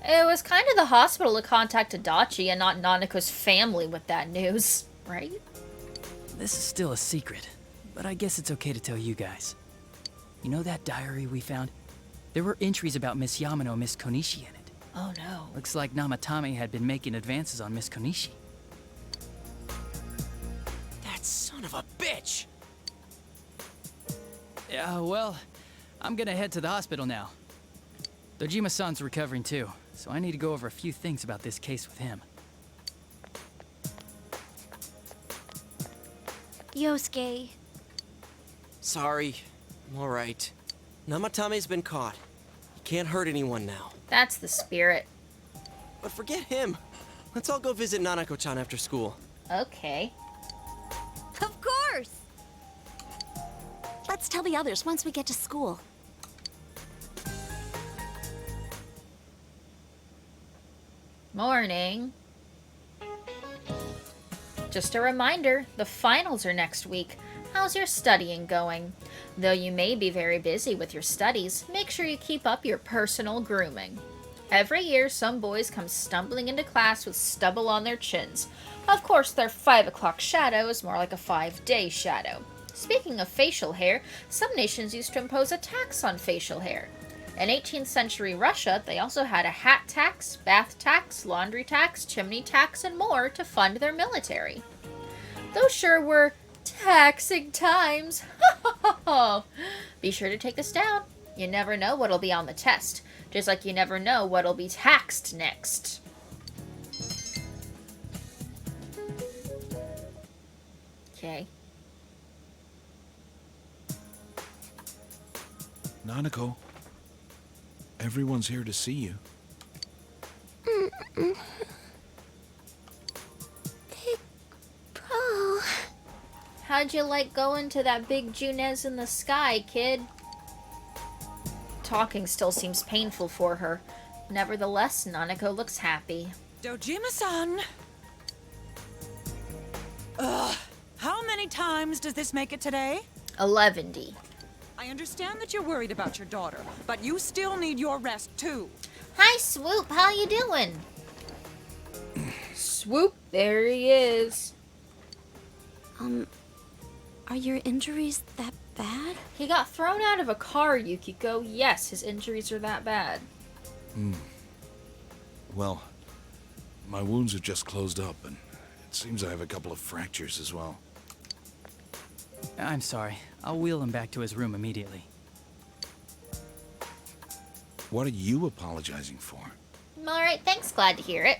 It was kind of the hospital to contact Adachi and not Nanako's family with that news, right? This is still a secret, but I guess it's okay to tell you guys. You know that diary we found? There were entries about Miss Yamano and Miss Konishi in it. Oh no. Looks like Namatame had been making advances on Miss Konishi. That son of a bitch! Yeah, well, I'm gonna head to the hospital now. Dojima-san's recovering too, so I need to go over a few things about this case with him. Yosuke. Sorry. I'm alright. Namatame's been caught. He can't hurt anyone now. That's the spirit. But forget him. Let's all go visit Nanako-chan after school. Okay. Of course. Let's tell the others once we get to school. Morning. Just a reminder, the finals are next week. How's your studying going? Though you may be very busy with your studies, make sure you keep up your personal grooming. Every year, some boys come stumbling into class with stubble on their chins. Of course, their 5 o'clock shadow is more like a 5-day shadow. Speaking of facial hair, some nations used to impose a tax on facial hair. In 18th century Russia, they also had a hat tax, bath tax, laundry tax, chimney tax, and more to fund their military. Those sure were taxing times. Be sure to take this down. You never know what'll be on the test, just like you never know what'll be taxed next. Okay. Nanako, everyone's here to see you. Big bro. How'd you like going to that big Junes in the sky, kid? Talking still seems painful for her. Nevertheless, Nanako looks happy. Dojima-san! How many times does this make it today? 11D. I understand that you're worried about your daughter, but you still need your rest too. Hi, Swoop. How you doing? Swoop, there he is. Are your injuries that bad? He got thrown out of a car, Yukiko. Yes, his injuries are that bad. Well, my wounds have just closed up, and it seems I have a couple of fractures as well. I'm sorry. I'll wheel him back to his room immediately. What are you apologizing for? Alright, thanks. Glad to hear it.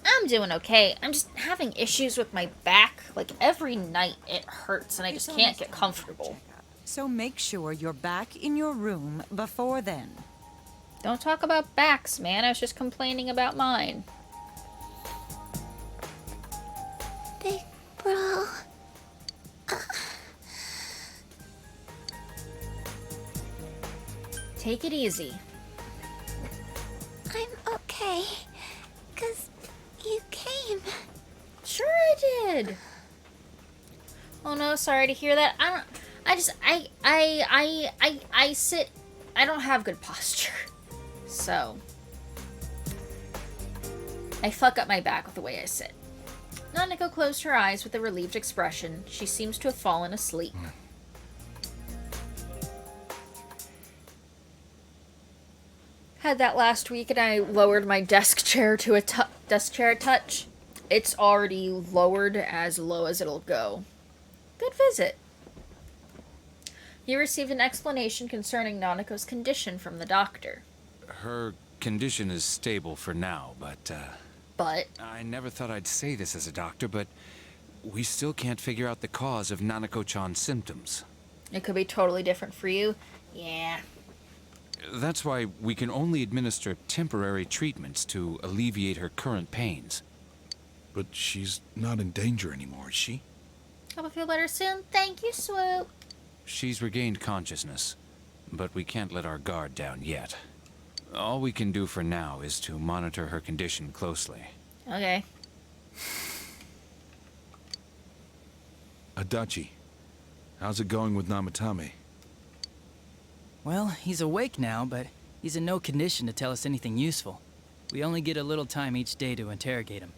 I'm doing okay. I'm just having issues with my back. Like, every night it hurts and I just can't get comfortable. So make sure you're back in your room before then. Don't talk about backs, man. I was just complaining about mine. Big bro. Take it easy. I'm okay. 'Cause you came. Sure I did. Oh no, sorry to hear that. I sit, I don't have good posture. So, I fuck up my back with the way I sit. Nanako closed her eyes with a relieved expression. She seems to have fallen asleep. Had that last week and I lowered my desk chair to a desk chair touch. It's already lowered as low as it'll go. Good visit. You received an explanation concerning Nanako's condition from the doctor. Her condition is stable for now, but I never thought I'd say this as a doctor, but we still can't figure out the cause of Nanako-chan's symptoms. It could be totally different for you. Yeah. That's why we can only administer temporary treatments to alleviate her current pains. But she's not in danger anymore, is she? Hope I feel better soon. Thank you, Swoop. She's regained consciousness, but we can't let our guard down yet. All we can do for now is to monitor her condition closely. Okay. Adachi, how's it going with Namatame? Well, he's awake now, but he's in no condition to tell us anything useful. We only get a little time each day to interrogate him,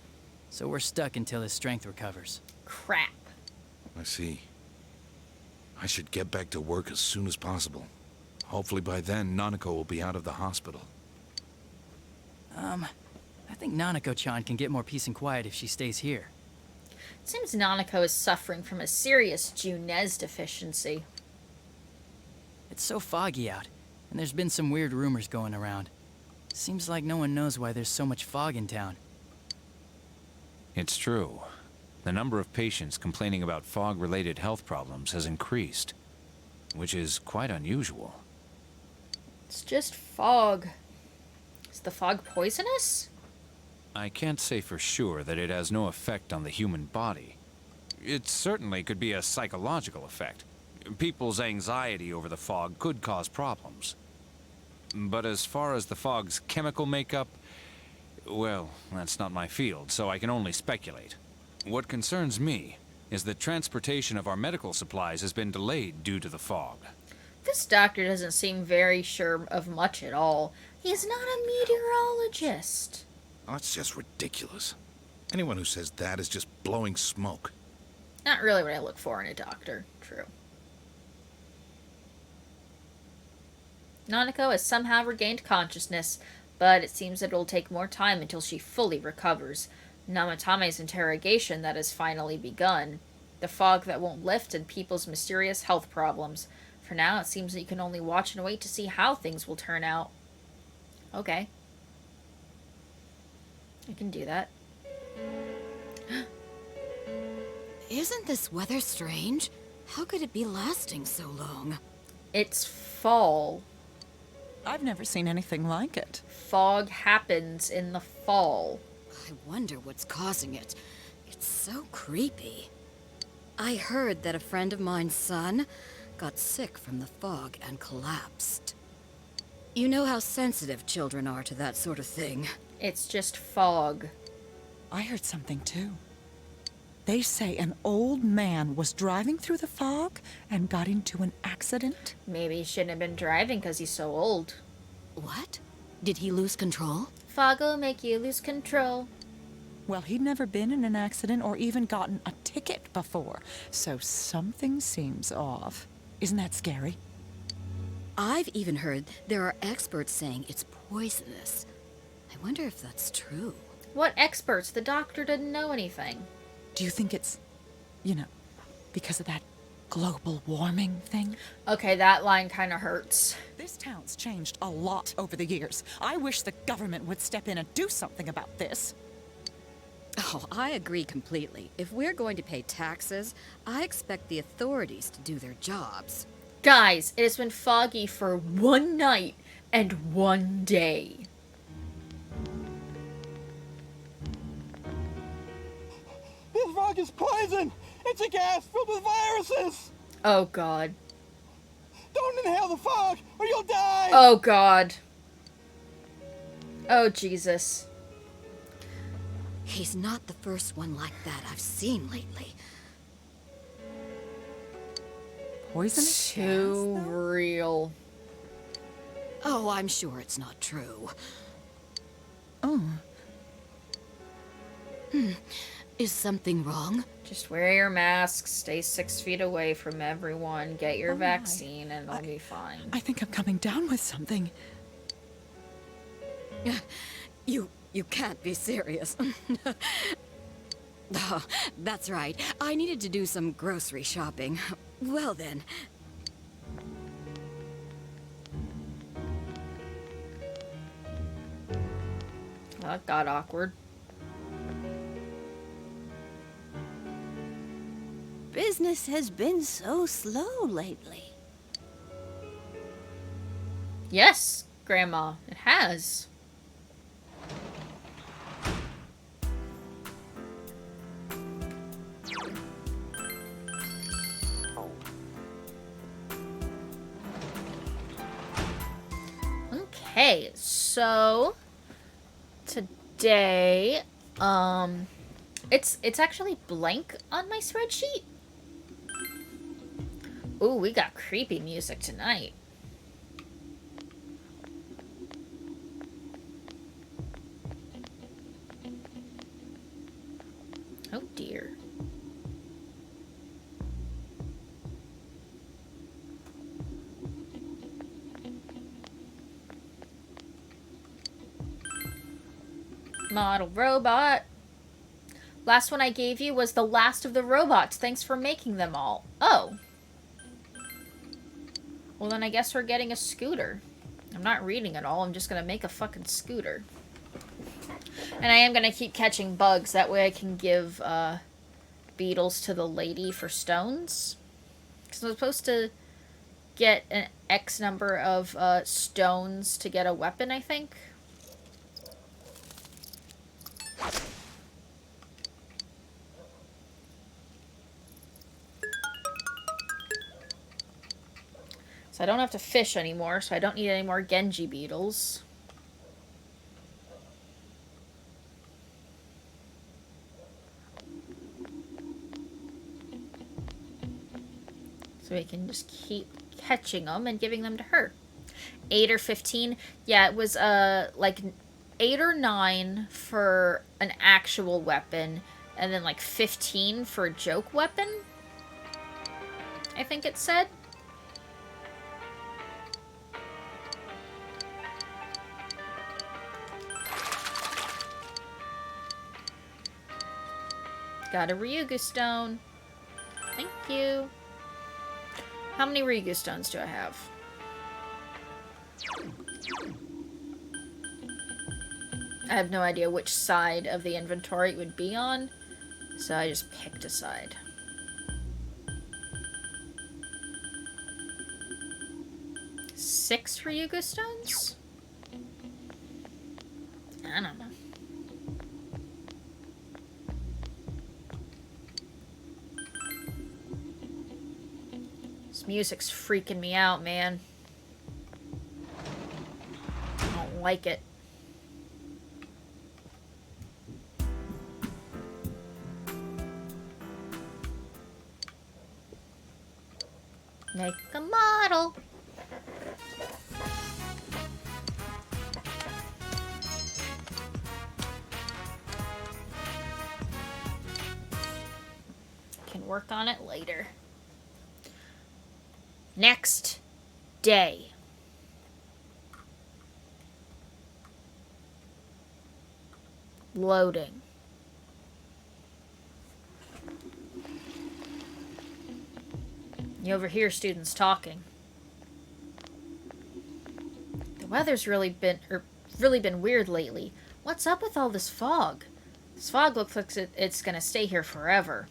so we're stuck until his strength recovers. Crap. I see. I should get back to work as soon as possible. Hopefully by then, Nanako will be out of the hospital. I think Nanako-chan can get more peace and quiet if she stays here. It seems Nanako is suffering from a serious Junes deficiency. It's so foggy out, and there's been some weird rumors going around. Seems like no one knows why there's so much fog in town. It's true. The number of patients complaining about fog-related health problems has increased, which is quite unusual. It's just fog. Is the fog poisonous? I can't say for sure that it has no effect on the human body. It certainly could be a psychological effect. People's anxiety over the fog could cause problems. But as far as the fog's chemical makeup, well, that's not my field, so I can only speculate. What concerns me is that transportation of our medical supplies has been delayed due to the fog. This doctor doesn't seem very sure of much at all. He's not a meteorologist. Oh, that's just ridiculous. Anyone who says that is just blowing smoke. Not really what I look for in a doctor. True. Nanako has somehow regained consciousness, but it seems that it will take more time until she fully recovers. Namatame's interrogation that has finally begun. The fog that won't lift and people's mysterious health problems. For now, it seems that you can only watch and wait to see how things will turn out. Okay. I can do that. Isn't this weather strange? How could it be lasting so long? It's fall. I've never seen anything like it. Fog happens in the fall. I wonder what's causing it. It's so creepy. I heard that a friend of mine's son got sick from the fog and collapsed. You know how sensitive children are to that sort of thing. It's just fog. I heard something too. They say an old man was driving through the fog and got into an accident. Maybe he shouldn't have been driving because he's so old. What? Did he lose control? Fog will make you lose control. Well, he'd never been in an accident or even gotten a ticket before, so something seems off. Isn't that scary? I've even heard there are experts saying it's poisonous. I wonder if that's true. What experts? The doctor didn't know anything. Do you think it's, because of that global warming thing? Okay, that line kind of hurts. This town's changed a lot over the years. I wish the government would step in and do something about this. Oh, I agree completely. If we're going to pay taxes, I expect the authorities to do their jobs. Guys, it has been foggy for one night and one day. This fog is poison! It's a gas filled with viruses! Oh, God. Don't inhale the fog, or you'll die! Oh, God. Oh, Jesus. He's not the first one like that I've seen lately. Poisonous Too gas, real. Oh, I'm sure it's not true. Oh. Is something wrong? Just wear your mask, stay 6 feet away from everyone, get your Oh, vaccine, and it'll be fine. I think I'm coming down with something. You can't be serious. Oh, that's right. I needed to do some grocery shopping. Well then. Well, that got awkward. Business has been so slow lately. Yes, Grandma, it has. Okay, so today, it's actually blank on my spreadsheet. Ooh, we got creepy music tonight. Oh dear. Model robot. Last one I gave you was the last of the robots. Thanks for making them all. Oh. Well, then I guess we're getting a scooter. I'm not reading it all. I'm just going to make a fucking scooter. And I am going to keep catching bugs. That way I can give beetles to the lady for stones. Because I'm supposed to get an X number of stones to get a weapon, I think. So I don't have to fish anymore, so I don't need any more Genji beetles. So we can just keep catching them and giving them to her. 8 or 15. Yeah, it was like 8 or 9 for an actual weapon, and then like 15 for a joke weapon, I think it said. Got a Ryugu stone. Thank you. How many Rigu stones do I have? I have no idea which side of the inventory it would be on, so I just picked a side. Six Ryugu stones? I don't know. This music's freaking me out, man. I don't like it. Make a model. Can work on it later. Next day. Loading. You overhear students talking. The weather's really been weird lately. What's up with all this fog? This fog looks like it's gonna stay here forever.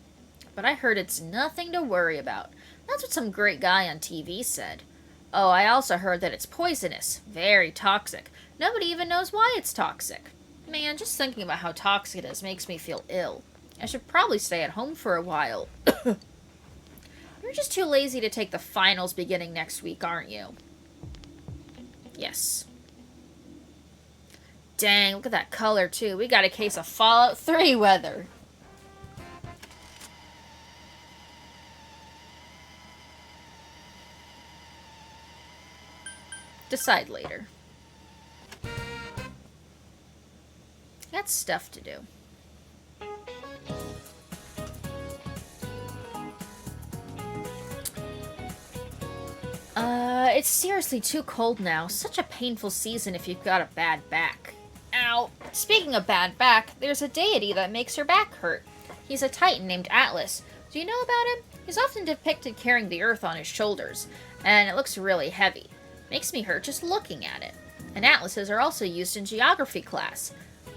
But I heard it's nothing to worry about. That's what some great guy on TV said. Oh, I also heard that it's poisonous. Very toxic. Nobody even knows why it's toxic. Man, just thinking about how toxic it is makes me feel ill. I should probably stay at home for a while. You're just too lazy to take the finals beginning next week, aren't you? Yes. Dang, look at that color, too. We got a case of Fallout 3 weather. Decide later. Got stuff to do. It's seriously too cold now. Such a painful season if you've got a bad back. Ow. Speaking of bad back, there's a deity that makes your back hurt. He's a titan named Atlas. Do you know about him? He's often depicted carrying the earth on his shoulders, and it looks really heavy. Makes me hurt just looking at it. And atlases are also used in geography class.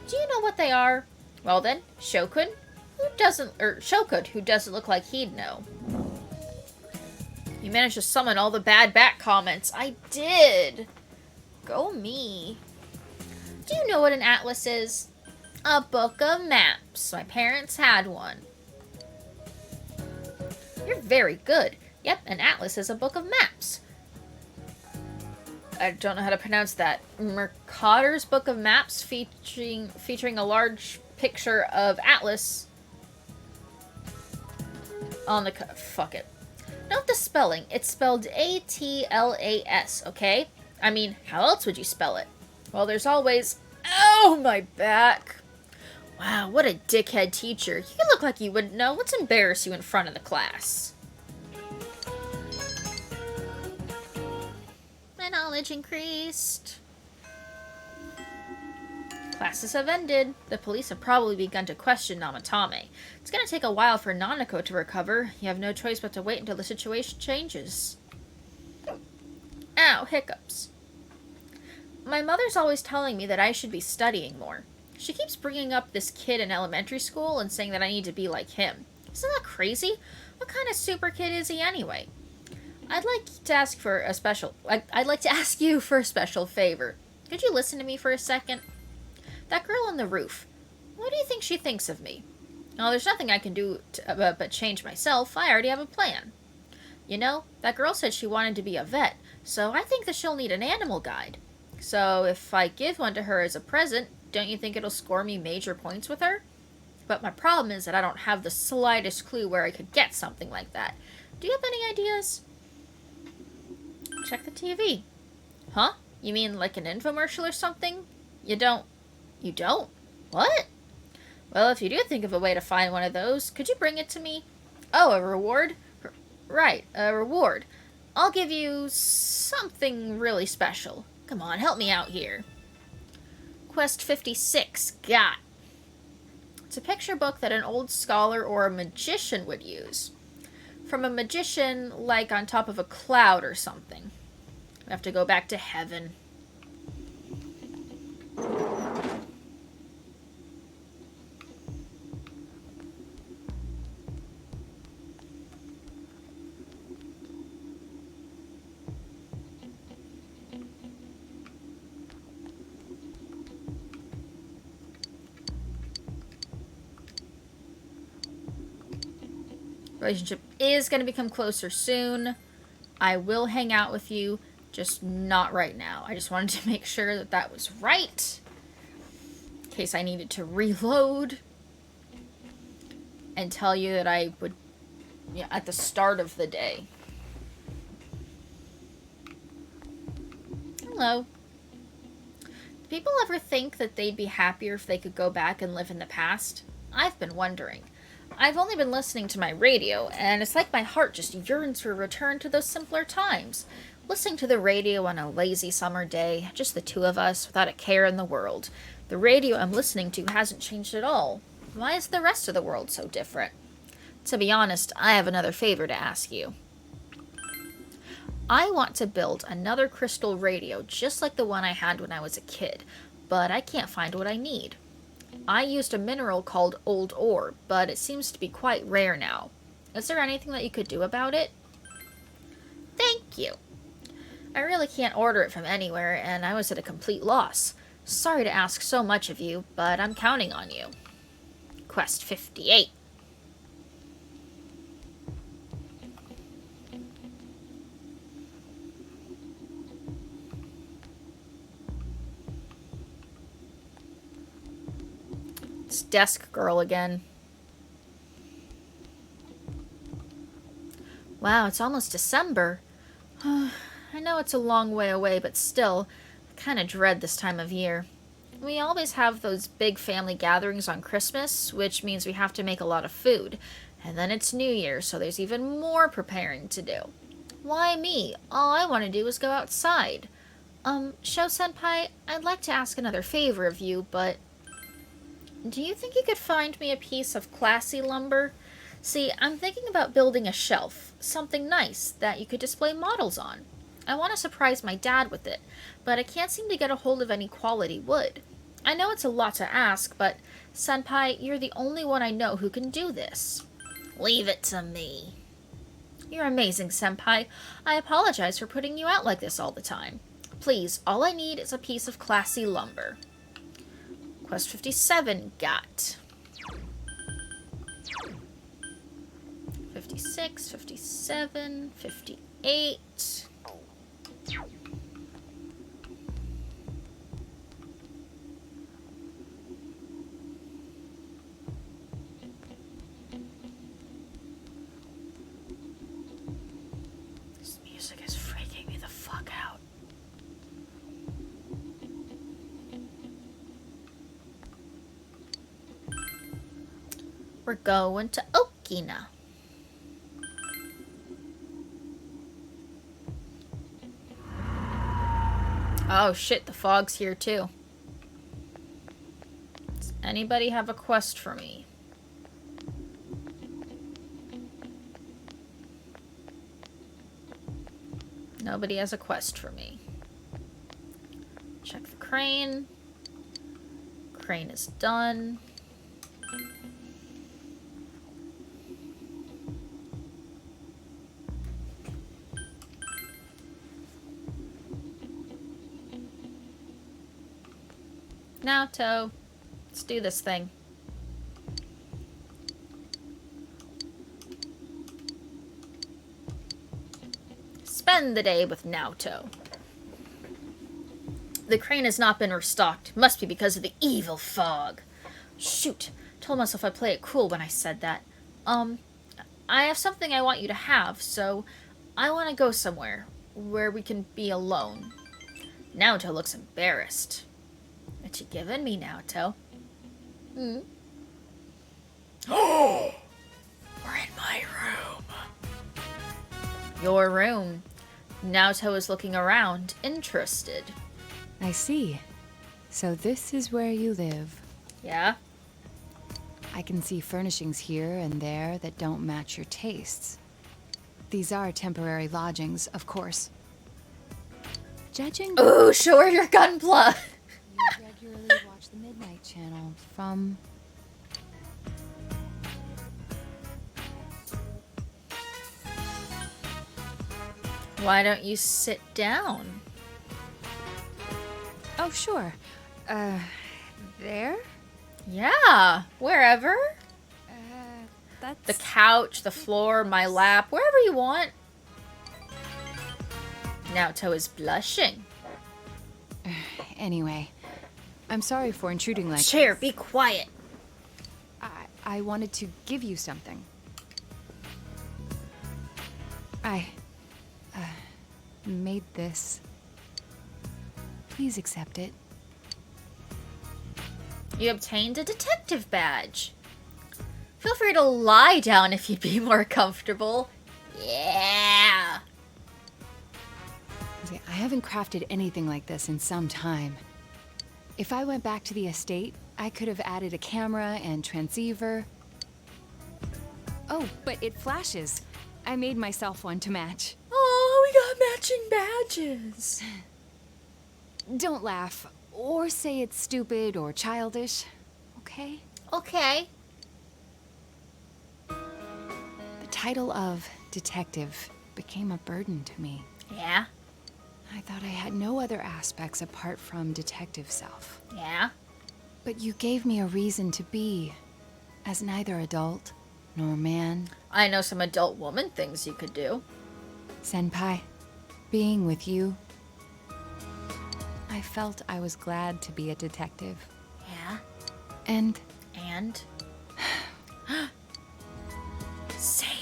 Do you know what they are? Well then, Shokun, who doesn't look like he'd know. You managed to summon all the bad back comments. I did. Go me. Do you know what an atlas is? A book of maps. My parents had one. You're very good. Yep, an atlas is a book of maps. I don't know how to pronounce that. Mercator's Book of Maps featuring a large picture of Atlas on the fuck it. Note the spelling. It's spelled A-T-L-A-S, okay? I mean, how else would you spell it? Well, there's always... Oh, my back. Wow, what a dickhead teacher. You look like you wouldn't know. Let's embarrass you in front of the class. My knowledge increased. Classes have ended. The police have probably begun to question Namatame. It's gonna take a while for Nanako to recover. You have no choice but to wait until the situation changes. Ow, hiccups. My mother's always telling me that I should be studying more. She keeps bringing up this kid in elementary school and saying that I need to be like him. Isn't that crazy? What kind of super kid is he anyway? I'd like to ask you for a special favor. Could you listen to me for a second? That girl on the roof. What do you think she thinks of me? Well, there's nothing I can do but change myself. I already have a plan. You know, that girl said she wanted to be a vet, so I think that she'll need an animal guide. So if I give one to her as a present, don't you think it'll score me major points with her? But my problem is that I don't have the slightest clue where I could get something like that. Do you have any ideas? Check the TV. Huh? You mean like an infomercial or something? You don't? What? Well, if you do think of a way to find one of those, could you bring it to me? Oh, a reward? Right, a reward. I'll give you something really special. Come on, help me out here. Quest 56, got. It's a picture book that an old scholar or a magician would use. from a magician, like on top of a cloud or something. We have to go back to heaven. Relationship is going to become closer soon. I will hang out with you, just not right now. I just wanted to make sure that that was right, in case I needed to reload, and tell you that I would, yeah, at the start of the day. Hello. Do people ever think that they'd be happier if they could go back and live in the past? I've been wondering. I've only been listening to my radio, and it's like my heart just yearns for a return to those simpler times. Listening to the radio on a lazy summer day, just the two of us, without a care in the world. The radio I'm listening to hasn't changed at all. Why is the rest of the world so different? To be honest, I have another favor to ask you. I want to build another crystal radio just like the one I had when I was a kid, but I can't find what I need. I used a mineral called old ore, but it seems to be quite rare now. Is there anything that you could do about it? Thank you. I really can't order it from anywhere, and I was at a complete loss. Sorry to ask so much of you, but I'm counting on you. Quest 58. It's Desk Girl again. Wow, it's almost December. I know it's a long way away, but still, I kind of dread this time of year. We always have those big family gatherings on Christmas, which means we have to make a lot of food. And then it's New Year, so there's even more preparing to do. Why me? All I want to do is go outside. Sho Senpai, I'd like to ask another favor of you, but do you think you could find me a piece of classy lumber? See, I'm thinking about building a shelf, something nice that you could display models on. I want to surprise my dad with it, but I can't seem to get a hold of any quality wood. I know it's a lot to ask, but Senpai, you're the only one I know who can do this. Leave it to me. You're amazing, Senpai. I apologize for putting you out like this all the time. Please, all I need is a piece of classy lumber. Quest 57 got. 56, 57, 58. This music is freaking me the fuck out. We're going to Okina. Oh shit, the fog's here too. Does anybody have a quest for me? Nobody has a quest for me. Check the crane. Crane is done. Naoto, let's do this thing. Spend the day with Naoto. The crane has not been restocked. Must be because of the evil fog. Shoot, told myself I'd play it cool when I said that. I have something I want you to have, so I want to go somewhere where we can be alone. Naoto looks embarrassed. What you giving me, Naoto? Oh! We're in my room. Your room. Naoto is looking around, interested. I see. So this is where you live. Yeah? I can see furnishings here and there that don't match your tastes. These are temporary lodgings, of course. Judging... Ooh, show her your gunpla! You regularly watch the Midnight Channel from... Why don't you sit down? Oh, sure. There? Yeah, wherever. That's... The couch, the floor, my lap, wherever you want. Naoto is blushing. Anyway, I'm sorry for intruding like Chair, this. be quiet. I wanted to give you something. I made this. Please accept it. You obtained a detective badge. Feel free to lie down if you'd be more comfortable. Yeah. See, I haven't crafted anything like this in some time. If I went back to the estate, I could have added a camera and transceiver. Oh, but it flashes. I made myself one to match. Oh, we got matching badges. Don't laugh, or say it's stupid or childish, okay? Okay. The title of detective became a burden to me. Yeah? I thought I had no other aspects apart from detective self. Yeah? But you gave me a reason to be, as neither adult nor man. I know some adult woman things you could do. Senpai, being with you, I felt I was glad to be a detective. Yeah? And? And? Say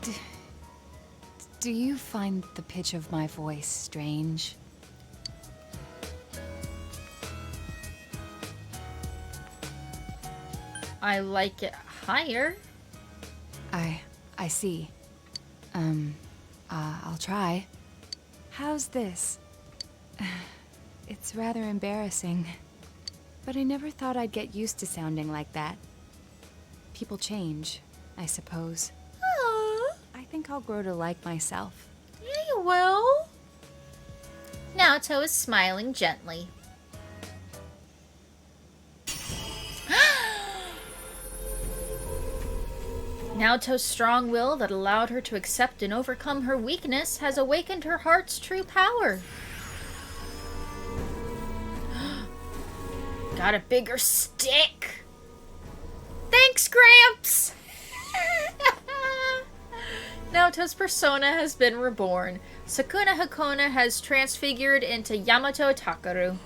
it. Do you find the pitch of my voice strange? I like it higher. I see. I'll try. How's this? It's rather embarrassing. But I never thought I'd get used to sounding like that. People change, I suppose. Aww. I think I'll grow to like myself. Yeah, you will. Naoto is smiling gently. Naoto's strong will that allowed her to accept and overcome her weakness has awakened her heart's true power. Got a bigger stick. Thanks, Gramps! Naoto's persona has been reborn. Sukuna Hakona has transfigured into Yamato Takaru.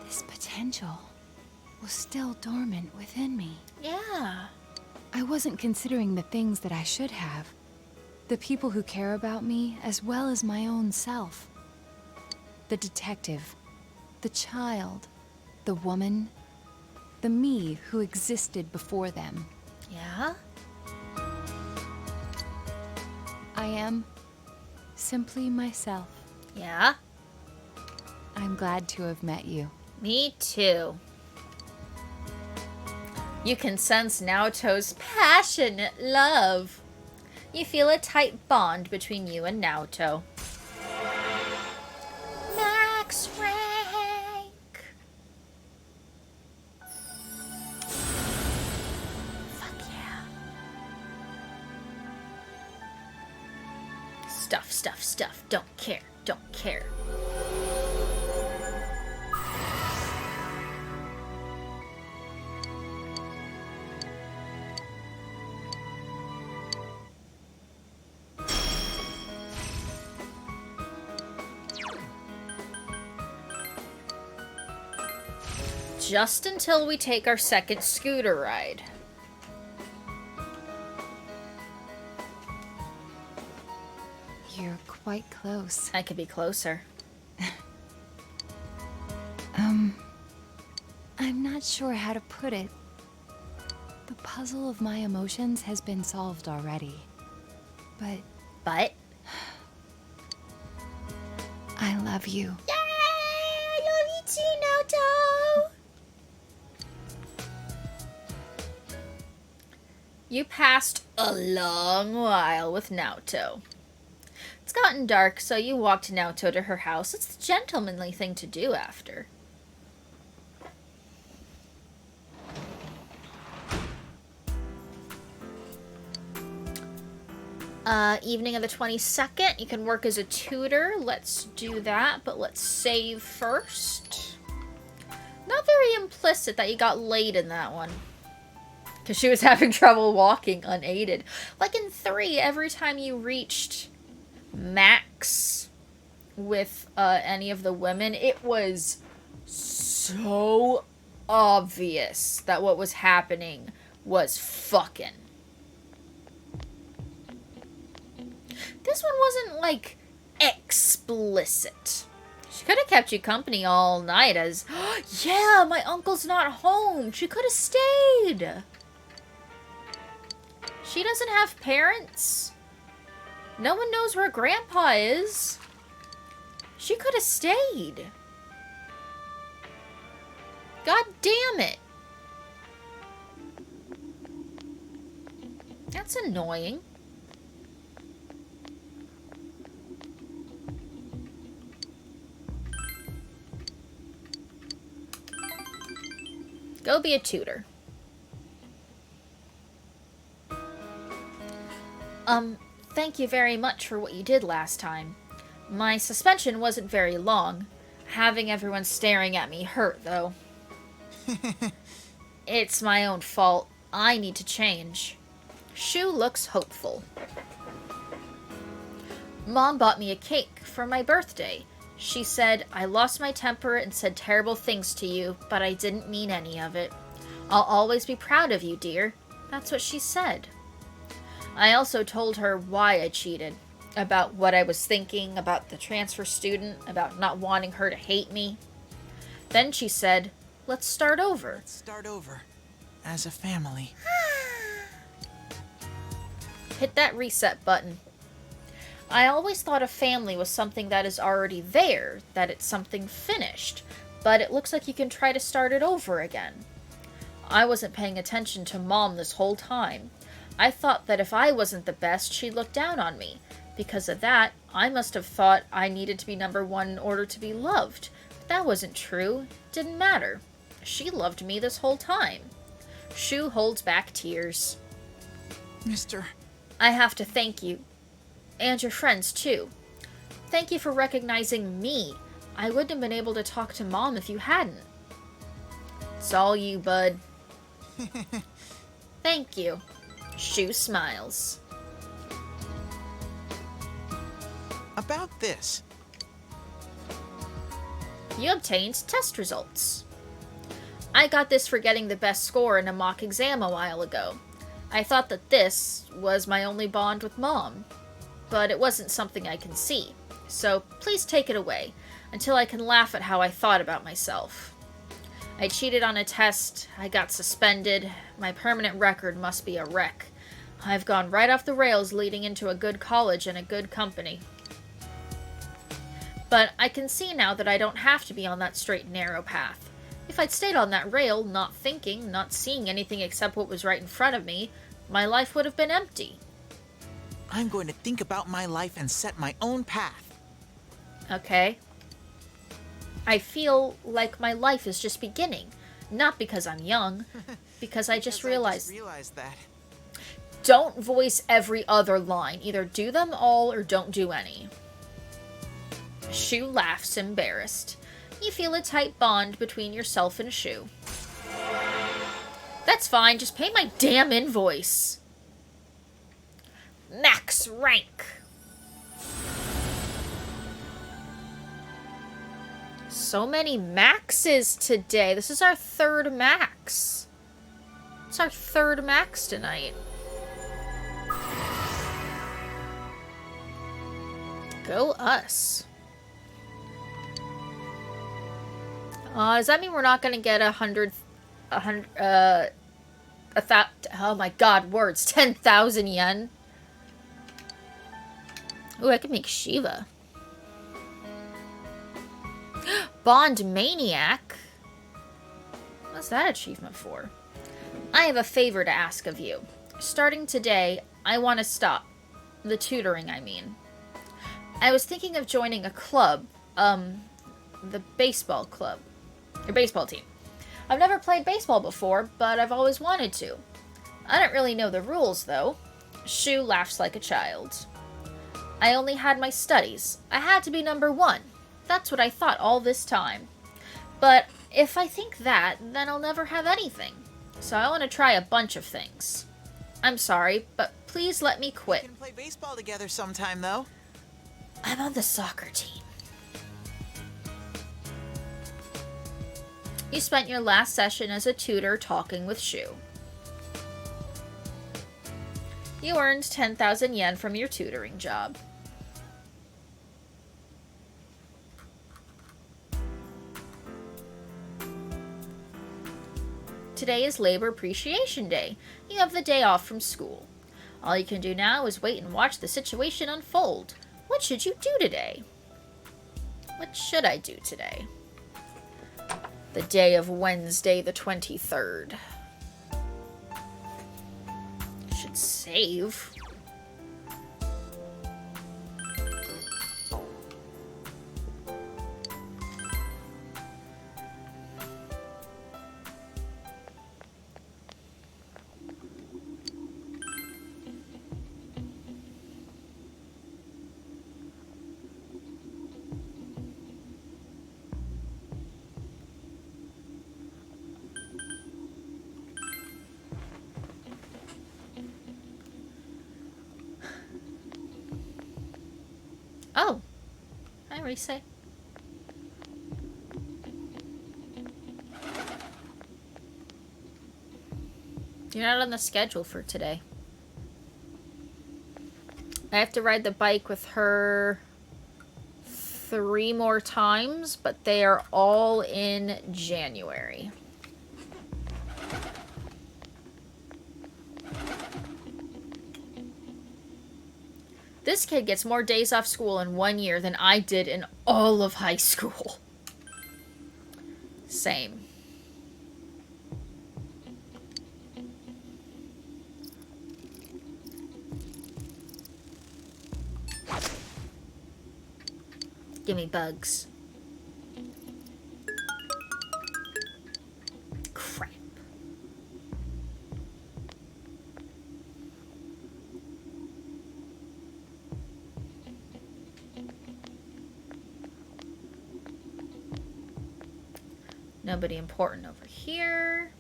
This potential was still dormant within me. Yeah. I wasn't considering the things that I should have. The people who care about me, as well as my own self. The detective, the child, the woman, the me who existed before them. Yeah? I am simply myself. Yeah? I'm glad to have met you. Me too. You can sense Naoto's passionate love. You feel a tight bond between you and Naoto. Max rank! Fuck yeah. Stuff, stuff, stuff. Don't care, don't care. Just until we take our second scooter ride. You're quite close. I could be closer. I'm not sure how to put it. The puzzle of my emotions has been solved already. But... I love you. Yay! I love you too, Naoto! You passed a long while with Naoto. It's gotten dark, so you walked Naoto to her house. It's the gentlemanly thing to do after. Evening of the 22nd, you can work as a tutor. Let's do that, but let's save first. Not very implicit that you got laid in that one. Because she was having trouble walking unaided. Like in 3, every time you reached max with any of the women, it was so obvious that what was happening was fucking. This one wasn't, like, explicit. She could have kept you company all night as, yeah, my uncle's not home. She could have stayed. She doesn't have parents. No one knows where Grandpa is. She could have stayed. God damn it. That's annoying. Go be a tutor. Thank you very much for what you did last time. My suspension wasn't very long. Having everyone staring at me hurt, though. It's my own fault. I need to change. Shu looks hopeful. Mom bought me a cake for my birthday. She said, I lost my temper and said terrible things to you, but I didn't mean any of it. I'll always be proud of you, dear. That's what she said. I also told her why I cheated. About what I was thinking, about the transfer student, about not wanting her to hate me. Then she said, let's start over. Let's start over. As a family. Hit that reset button. I always thought a family was something that is already there, that it's something finished, but it looks like you can try to start it over again. I wasn't paying attention to Mom this whole time. I thought that if I wasn't the best, she'd look down on me. Because of that, I must have thought I needed to be number one in order to be loved. But that wasn't true. It didn't matter. She loved me this whole time. Shu holds back tears. Mister... I have to thank you. And your friends, too. Thank you for recognizing me. I wouldn't have been able to talk to Mom if you hadn't. It's all you, bud. Thank you. Shu smiles. About this. You obtained test results. I got this for getting the best score in a mock exam a while ago. I thought that this was my only bond with Mom, but it wasn't something I can see. So please take it away, until I can laugh at how I thought about myself. I cheated on a test, I got suspended, my permanent record must be a wreck. I've gone right off the rails leading into a good college and a good company. But I can see now that I don't have to be on that straight and narrow path. If I'd stayed on that rail, not thinking, not seeing anything except what was right in front of me, my life would have been empty. I'm going to think about my life and set my own path. Okay. I feel like my life is just beginning. Not because I'm young, because I just realized that. Don't voice every other line. Either do them all or don't do any. Shu laughs, embarrassed. You feel a tight bond between yourself and Shu. That's fine, just pay my damn invoice. Max rank. So many maxes today. This is our third max. It's our third max tonight. Go us. Does that mean we're not gonna get 10,000 yen? Ooh, I could make Shiva. Bond Maniac? What's that achievement for? I have a favor to ask of you. Starting today, I want to stop. The tutoring, I mean. I was thinking of joining a club, the baseball club, or baseball team. I've never played baseball before, but I've always wanted to. I don't really know the rules, though. Shu laughs like a child. I only had my studies. I had to be number 1. That's what I thought all this time. But if I think that, then I'll never have anything. So I want to try a bunch of things. I'm sorry, but please let me quit. We can play baseball together sometime, though. I'm on the soccer team. You spent your last session as a tutor talking with Shu. You earned 10,000 yen from your tutoring job. Today is Labor Appreciation Day. You have the day off from school. All you can do now is wait and watch the situation unfold. What should you do today? What should I do today? The day of Wednesday the 23rd. Should save. Oh. Hi, Rise. You're not on the schedule for today. I have to ride the bike with her 3 more times, but they are all in January. This kid gets more days off school in 1 year than I did in all of high school. Same. Give me bugs. Crap. Nobody important over here.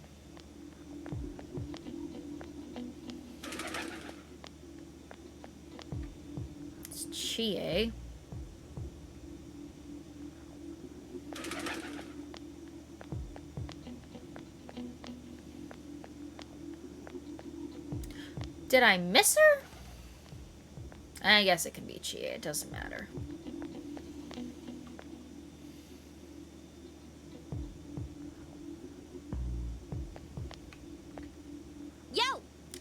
It's Chie. Did I miss her? I guess it can be Chie. It doesn't matter.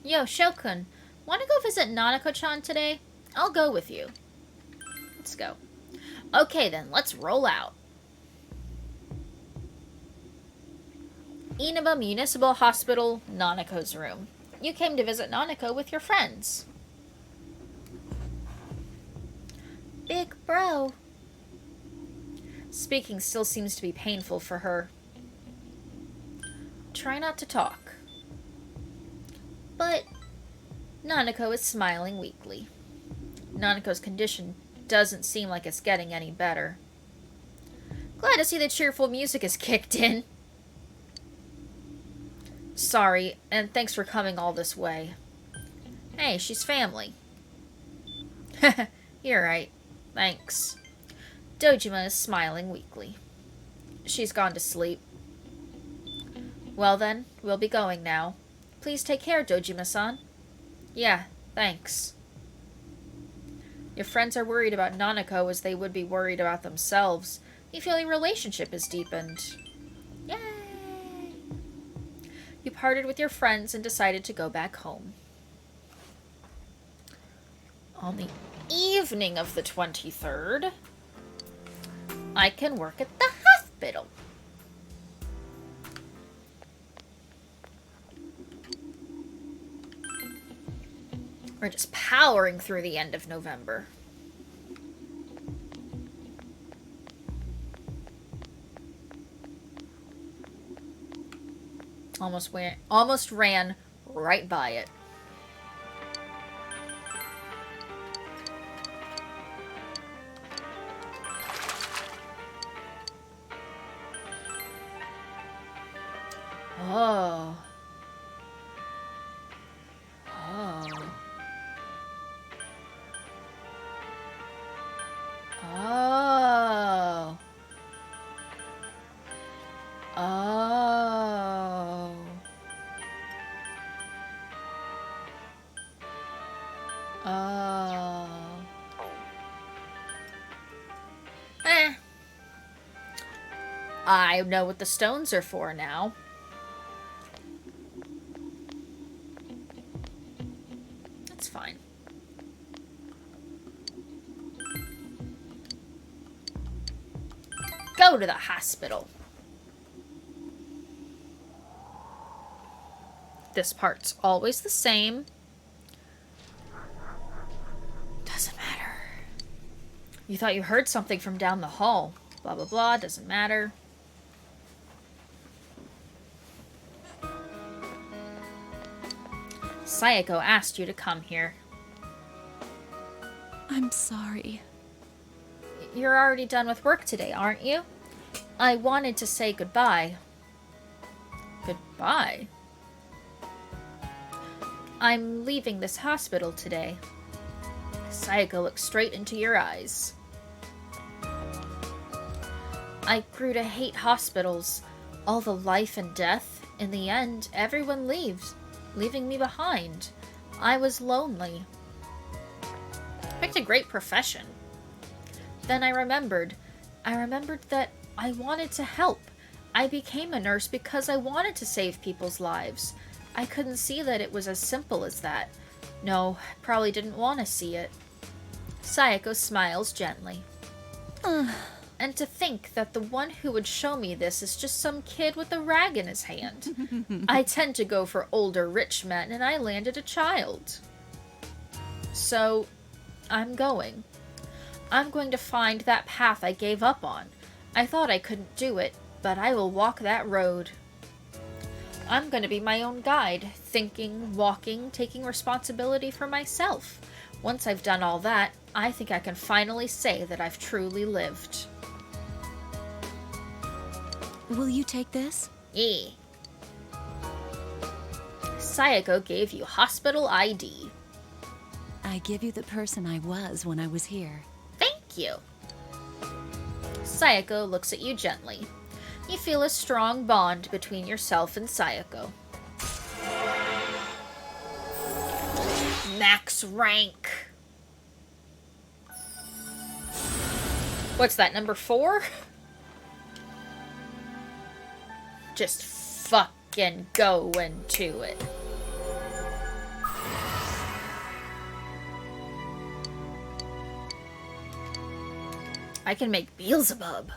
Yo, Shokun, want to go visit Nanako-chan today? I'll go with you. Let's go. Okay then, let's roll out. Inaba Municipal Hospital, Nanako's room. You came to visit Nanako with your friends. Big bro. Speaking still seems to be painful for her. Try not to talk. But Nanako is smiling weakly. Nanako's condition doesn't seem like it's getting any better. Glad to see the cheerful music has kicked in. Sorry, and thanks for coming all this way. Hey, she's family. You're right. Thanks. Dojima is smiling weakly. She's gone to sleep. Well then, we'll be going now. Please take care, Dojima-san. Yeah, thanks. Your friends are worried about Nanako as they would be worried about themselves. You feel your relationship is deepened. Yay! You parted with your friends and decided to go back home. On the evening of the 23rd, I can work at the hospital. We're just powering through the end of November. Almost ran right by it. Oh. Oh. Oh. Oh. Oh. I know what the stones are for now. That's fine. Go to the hospital. This part's always the same. Doesn't matter. You thought you heard something from down the hall. Blah, blah, blah. Doesn't matter. Sayako asked you to come here. I'm sorry. You're already done with work today, aren't you? I wanted to say goodbye. Goodbye? I'm leaving this hospital today. Sayako looked straight into your eyes. I grew to hate hospitals. All the life and death. In the end, everyone leaves, leaving me behind. I was lonely. Picked a great profession. Then I remembered that I wanted to help. I became a nurse because I wanted to save people's lives. I couldn't see that it was as simple as that. No, probably didn't want to see it. Sayako smiles gently. And to think that the one who would show me this is just some kid with a rag in his hand. I tend to go for older rich men, and I landed a child. So, I'm going. I'm going to find that path I gave up on. I thought I couldn't do it, but I will walk that road. I'm going to be my own guide, thinking, walking, taking responsibility for myself. Once I've done all that, I think I can finally say that I've truly lived. Will you take this? Yeah. Sayako gave you hospital ID. I give you the person I was when I was here. Thank you. Sayako looks at you gently. You feel a strong bond between yourself and Sayako. Max rank. What's that, number 4? Just fucking go into it. I can make Beelzebub.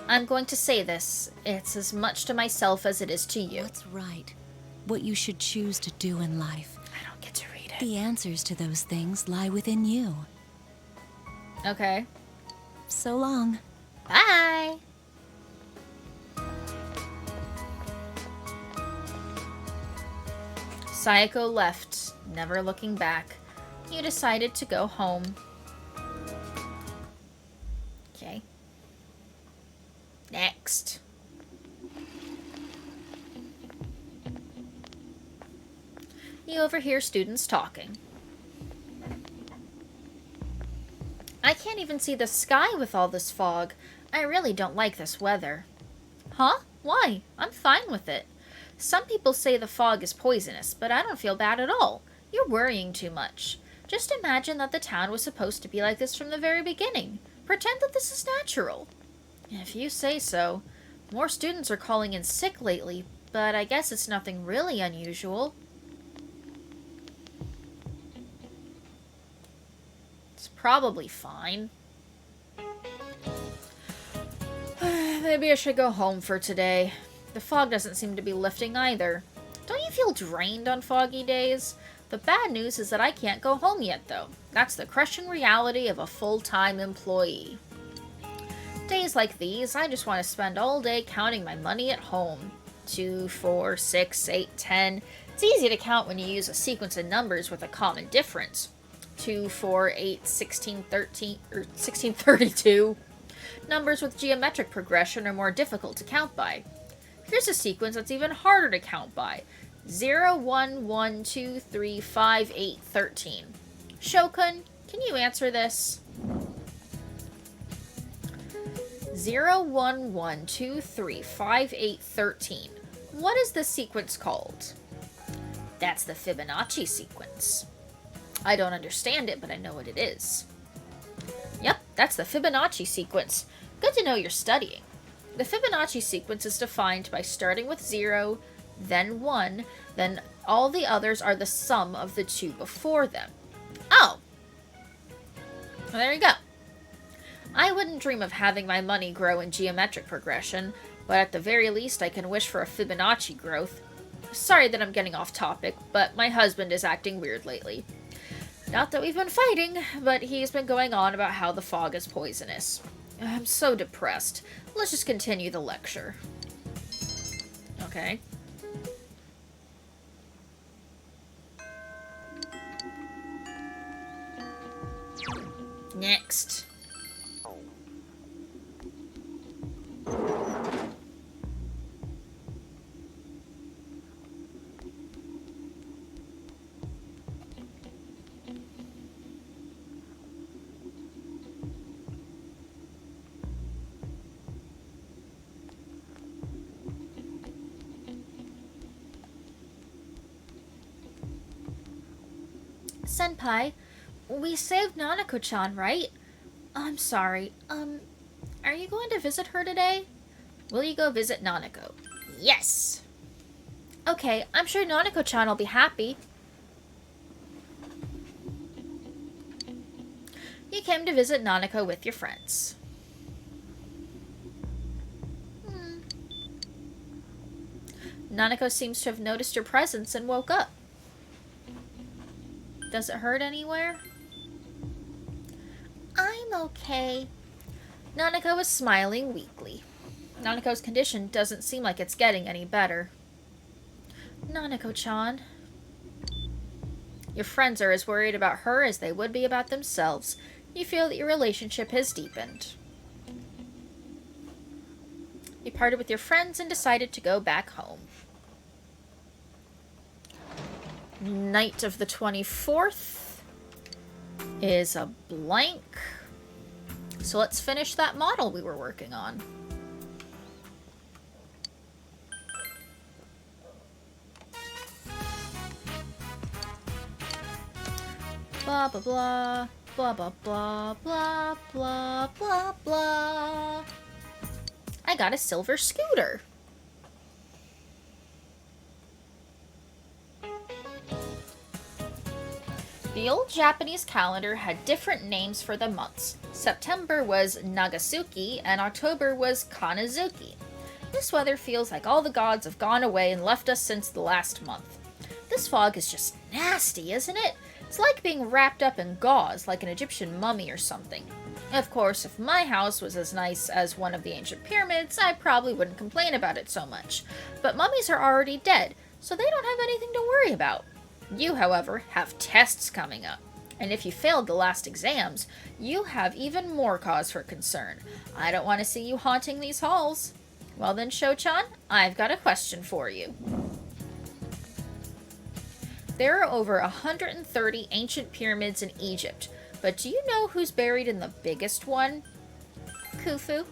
I'm going to say this. It's as much to myself as it is to you. What's right? What you should choose to do in life. I don't get to read it. The answers to those things lie within you. Okay. So long. Bye. Sayako left, never looking back. You decided to go home. Okay. Next. You overhear students talking. I can't even see the sky with all this fog. I really don't like this weather. Huh? Why? I'm fine with it. Some people say the fog is poisonous, but I don't feel bad at all. You're worrying too much. Just imagine that the town was supposed to be like this from the very beginning. Pretend that this is natural. If you say so. More students are calling in sick lately, but I guess it's nothing really unusual. It's probably fine. Maybe I should go home for today. The fog doesn't seem to be lifting either. Don't you feel drained on foggy days. The bad news is that I can't go home yet, though. That's the crushing reality of a full-time employee. Days like these, I just want to spend all day counting my money at home. 2, 4, 6, 8, 10. It's easy to count when you use a sequence of numbers with a common difference. 2, 4, 8, 16, 13, or 16, 32. Numbers with geometric progression are more difficult to count by. Here's a sequence that's even harder to count by. 0, 1, 1, 2, 3, 5, 8, 13. Shokun, can you answer this? 0, 1, 1, 2, 3, 5, 8, 13. What is this sequence called? That's the Fibonacci sequence. I don't understand it, but I know what it is. Yep, that's the Fibonacci sequence. Good to know you're studying. The Fibonacci sequence is defined by starting with 0, then 1, then all the others are the sum of the two before them. Oh! Well, there you go. I wouldn't dream of having my money grow in geometric progression, but at the very least I can wish for a Fibonacci growth. Sorry that I'm getting off topic, but my husband is acting weird lately. Not that we've been fighting, but he's been going on about how the fog is poisonous. I'm so depressed. Let's just continue the lecture. Okay. Next. Senpai, we saved Nanako-chan, right? I'm sorry. Are you going to visit her today? Will you go visit Nanako? Yes! Okay, I'm sure Nanako-chan will be happy. You came to visit Nanako with your friends. Nanako seems to have noticed your presence and woke up. Does it hurt anywhere? I'm okay. Nanako is smiling weakly. Nanako's condition doesn't seem like it's getting any better. Nanako-chan. Your friends are as worried about her as they would be about themselves. You feel that your relationship has deepened. You parted with your friends and decided to go back home. Night of the 24th is a blank. So let's finish that model we were working on. Blah, blah, blah. Blah, blah, blah, blah, blah, blah, blah. I got a silver scooter. The old Japanese calendar had different names for the months. September was Nagasuki and October was Kanazuki. This weather feels like all the gods have gone away and left us since the last month. This fog is just nasty, isn't it? It's like being wrapped up in gauze, like an Egyptian mummy or something. Of course, if my house was as nice as one of the ancient pyramids, I probably wouldn't complain about it so much. But mummies are already dead, so they don't have anything to worry about. You, however, have tests coming up. And if you failed the last exams, you have even more cause for concern. I don't want to see you haunting these halls. Well then, Sho-chan, I've got a question for you. There are over 130 ancient pyramids in Egypt, but do you know who's buried in the biggest one? Khufu.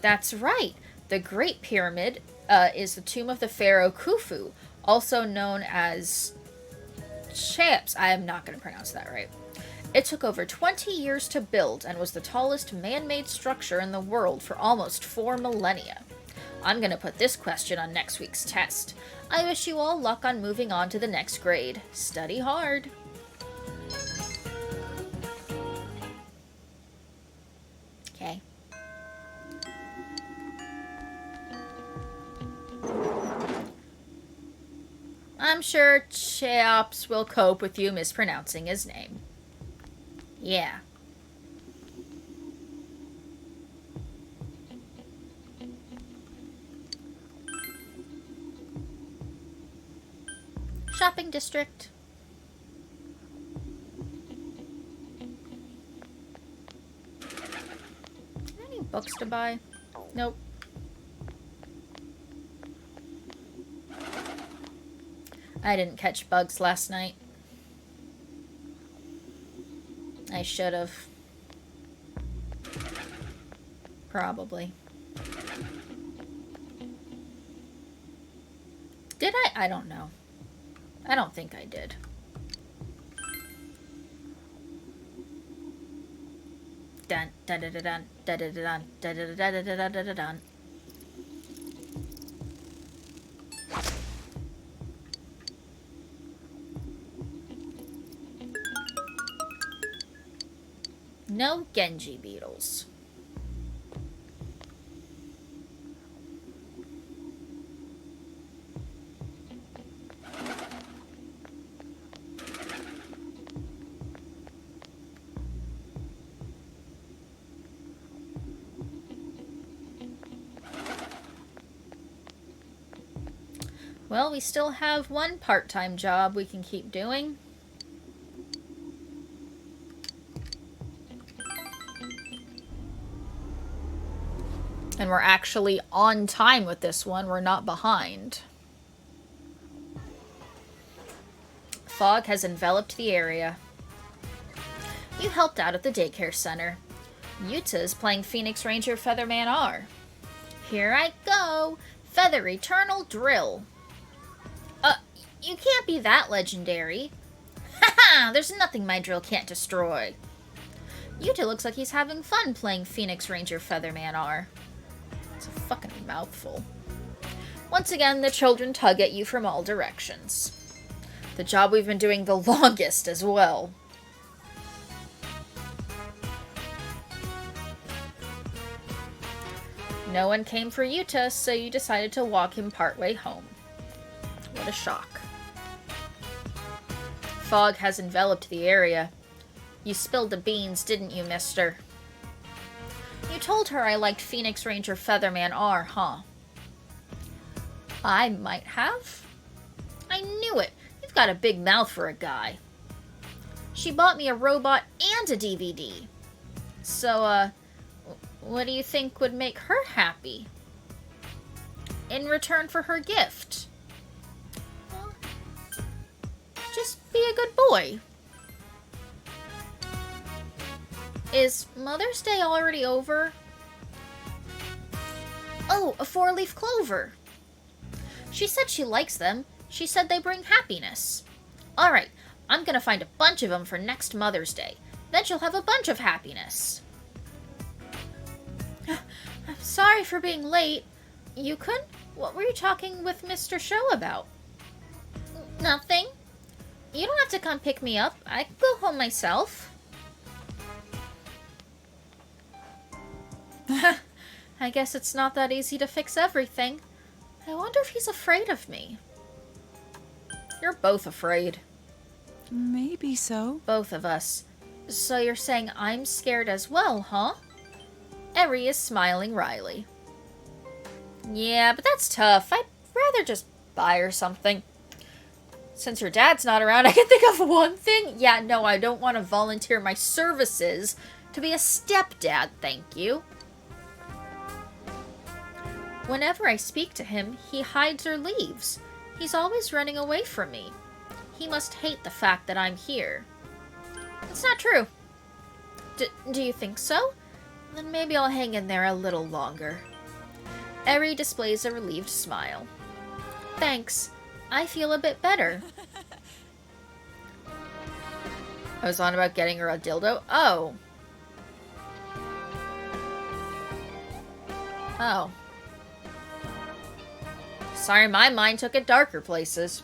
That's right. The Great Pyramid is the tomb of the pharaoh Khufu, also known as Cheops. I am not going to pronounce that right. It took over 20 years to build and was the tallest man-made structure in the world for almost 4 millennia. I'm going to put this question on next week's test. I wish you all luck on moving on to the next grade. Study hard. Okay. I'm sure Cheops will cope with you mispronouncing his name. Yeah. Shopping district. Any books to buy? Nope. I didn't catch bugs last night. I should have. Probably. Did I? I don't know. I don't think I did. Dun da da da dun da da da dun da da da da da da da dun. No Genji beetles. Well, we still have one part-time job we can keep doing. And we're actually on time with this one. We're not behind. Fog has enveloped the area. You helped out at the daycare center. Yuta's playing Phoenix Ranger Featherman R. Here I go! Feather Eternal Drill. You can't be that legendary. Haha! There's nothing my drill can't destroy. Yuta looks like he's having fun playing Phoenix Ranger Featherman R. It's a fucking mouthful. Once again, the children tug at you from all directions. The job we've been doing the longest as well. No one came for Yuta, so you decided to walk him partway home. What a shock. Fog has enveloped the area. You spilled the beans, didn't you, mister? You told her I liked Phoenix Ranger Featherman R, huh? I might have. I knew it. You've got a big mouth for a guy. She bought me a robot and a DVD. So, what do you think would make her happy? In return for her gift? Well, just be a good boy. Is Mother's Day already over? Oh, a 4-leaf clover. She said she likes them. She said they bring happiness. Alright, I'm gonna find a bunch of them for next Mother's Day. Then she'll have a bunch of happiness. I'm sorry for being late. Yukun? What were you talking with Mr. Show about? Nothing. You don't have to come pick me up. I can go home myself. I guess it's not that easy to fix everything. I wonder if he's afraid of me. You're both afraid. Maybe so. Both of us. So you're saying I'm scared as well, huh? Eri is smiling wryly. Yeah, but that's tough. I'd rather just buy her something. Since her dad's not around, I can think of one thing. Yeah, no, I don't want to volunteer my services to be a stepdad, thank you. Whenever I speak to him, he hides or leaves. He's always running away from me. He must hate the fact that I'm here. It's not true. Do you think so? Then maybe I'll hang in there a little longer. Eri displays a relieved smile. Thanks. I feel a bit better. I was on about getting her a dildo? Oh. Oh. Sorry, my mind took it darker places.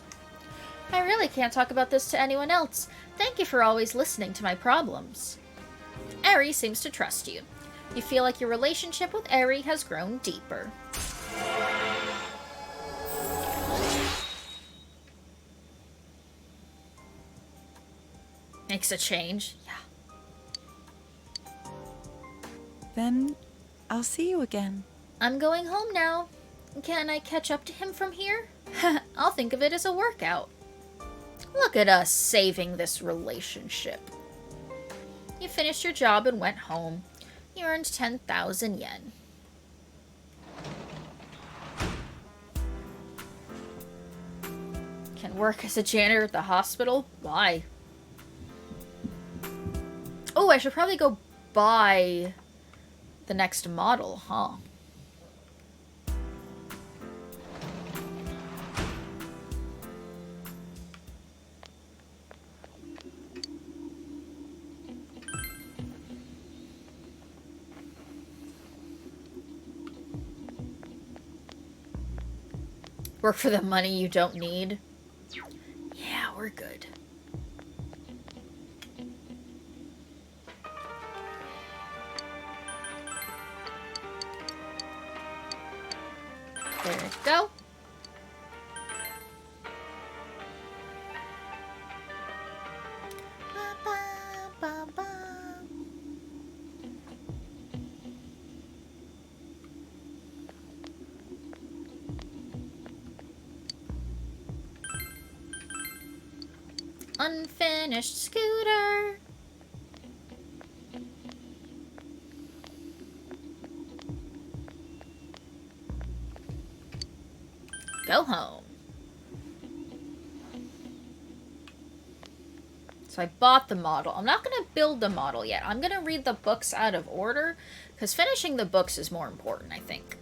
I really can't talk about this to anyone else. Thank you for always listening to my problems. Eri seems to trust you. You feel like your relationship with Eri has grown deeper. makes a change. Yeah. Then I'll see you again. I'm going home now. Can I catch up to him from here? I'll think of it as a workout. Look at us saving this relationship. You finished your job and went home. You earned 10,000 yen. Can work as a janitor at the hospital? Why? Oh, I should probably go buy the next model, huh? Work for the money you don't need. Yeah, we're good. There we go. Unfinished scooter. Go home. So I bought the model. I'm not going to build the model yet. I'm going to read the books out of order because finishing the books is more important, I think.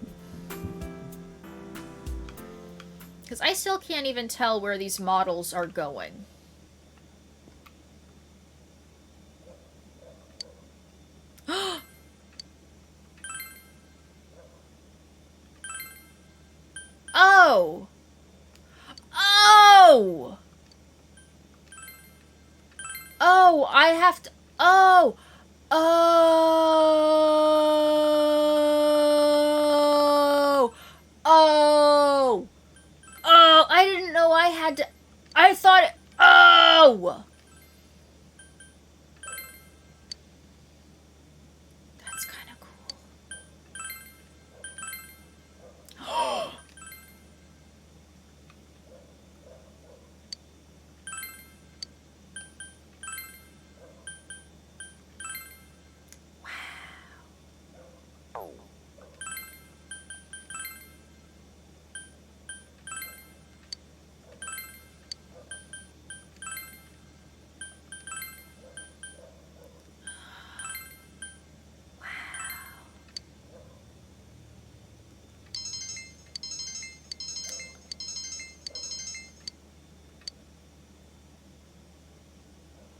Because I still can't even tell where these models are going. Oh! Oh! Oh, I have to... Oh! Oh! Oh! Oh! I didn't know I had to... I thought... Oh! That's kind of cool.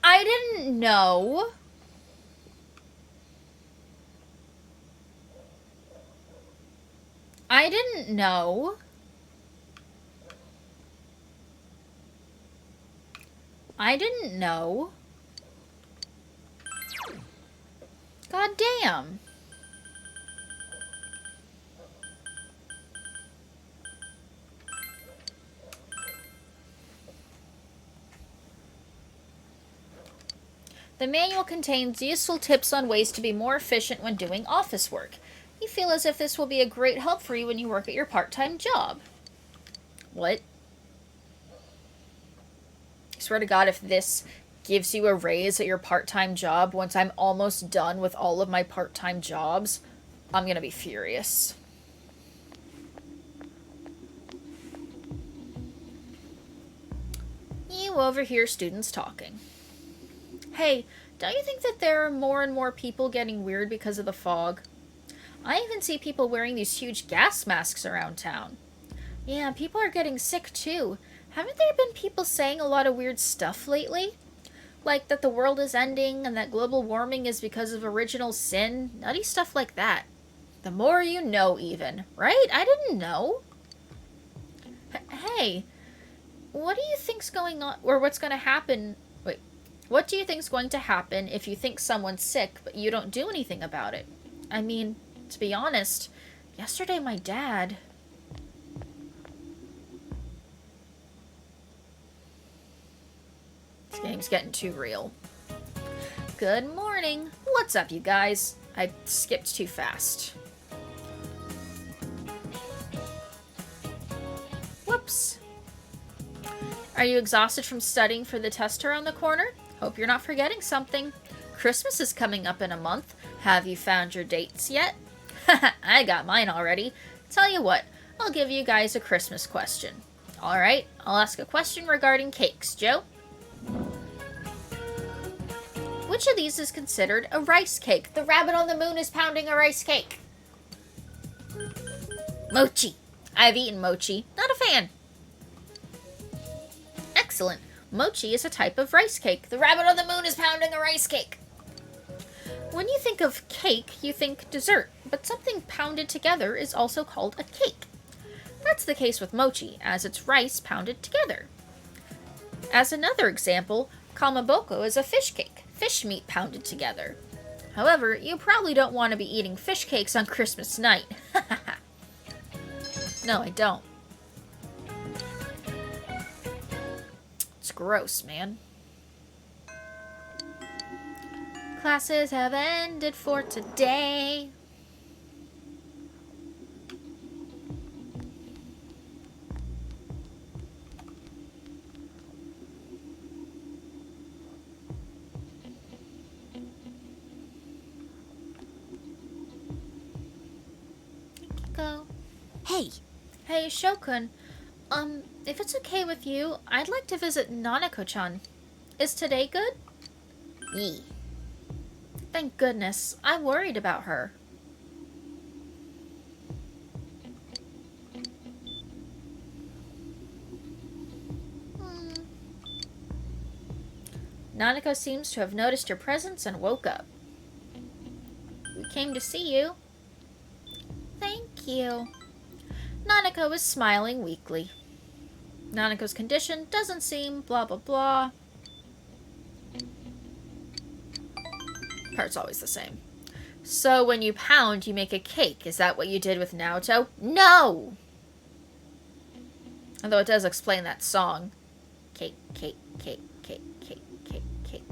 I didn't know. I didn't know. I didn't know. God damn. The manual contains useful tips on ways to be more efficient when doing office work. You feel as if this will be a great help for you when you work at your part-time job. What? I swear to God, if this gives you a raise at your part-time job once I'm almost done with all of my part-time jobs, I'm gonna be furious. You overhear students talking. Hey, don't you think that there are more and more people getting weird because of the fog? I even see people wearing these huge gas masks around town. Yeah, people are getting sick too. Haven't there been people saying a lot of weird stuff lately? Like that the world is ending and that global warming is because of original sin? Nutty stuff like that. The more you know even, right? I didn't know. Hey, what do you think's going on, or what's going to happen? Wait, what do you think's going to happen if you think someone's sick but you don't do anything about it? I mean, to be honest, yesterday my dad... This game's getting too real. Good morning. What's up, you guys? I skipped too fast. Whoops. Are you exhausted from studying for the test around the corner? Hope you're not forgetting something. Christmas is coming up in a month. Have you found your dates yet? I got mine already. Tell you what, I'll give you guys a Christmas question. Alright, I'll ask a question regarding cakes. Joe? Which of these is considered a rice cake? The rabbit on the moon is pounding a rice cake. Mochi. I've eaten mochi. Not a fan. Excellent. Mochi is a type of rice cake. The rabbit on the moon is pounding a rice cake. When you think of cake, you think dessert, but something pounded together is also called a cake. That's the case with mochi, as it's rice pounded together. As another example, kamaboko is a fish cake, fish meat pounded together. However, you probably don't want to be eating fish cakes on Christmas night. No, I don't. It's gross, man. Classes have ended for today. Go. Hey. Hey, Shokun. If it's okay with you, I'd like to visit Nanako-chan. Is today good? Yee. Thank goodness. I'm worried about her. Nanako seems to have noticed your presence and woke up. We came to see you. Thank you. Nanako is smiling weakly. Nanako's condition doesn't seem blah blah blah. Part's always the same. So when you pound, you make a cake. Is that what you did with Naoto? No! Although it does explain that song. Cake, cake, cake, cake, cake, cake, cake.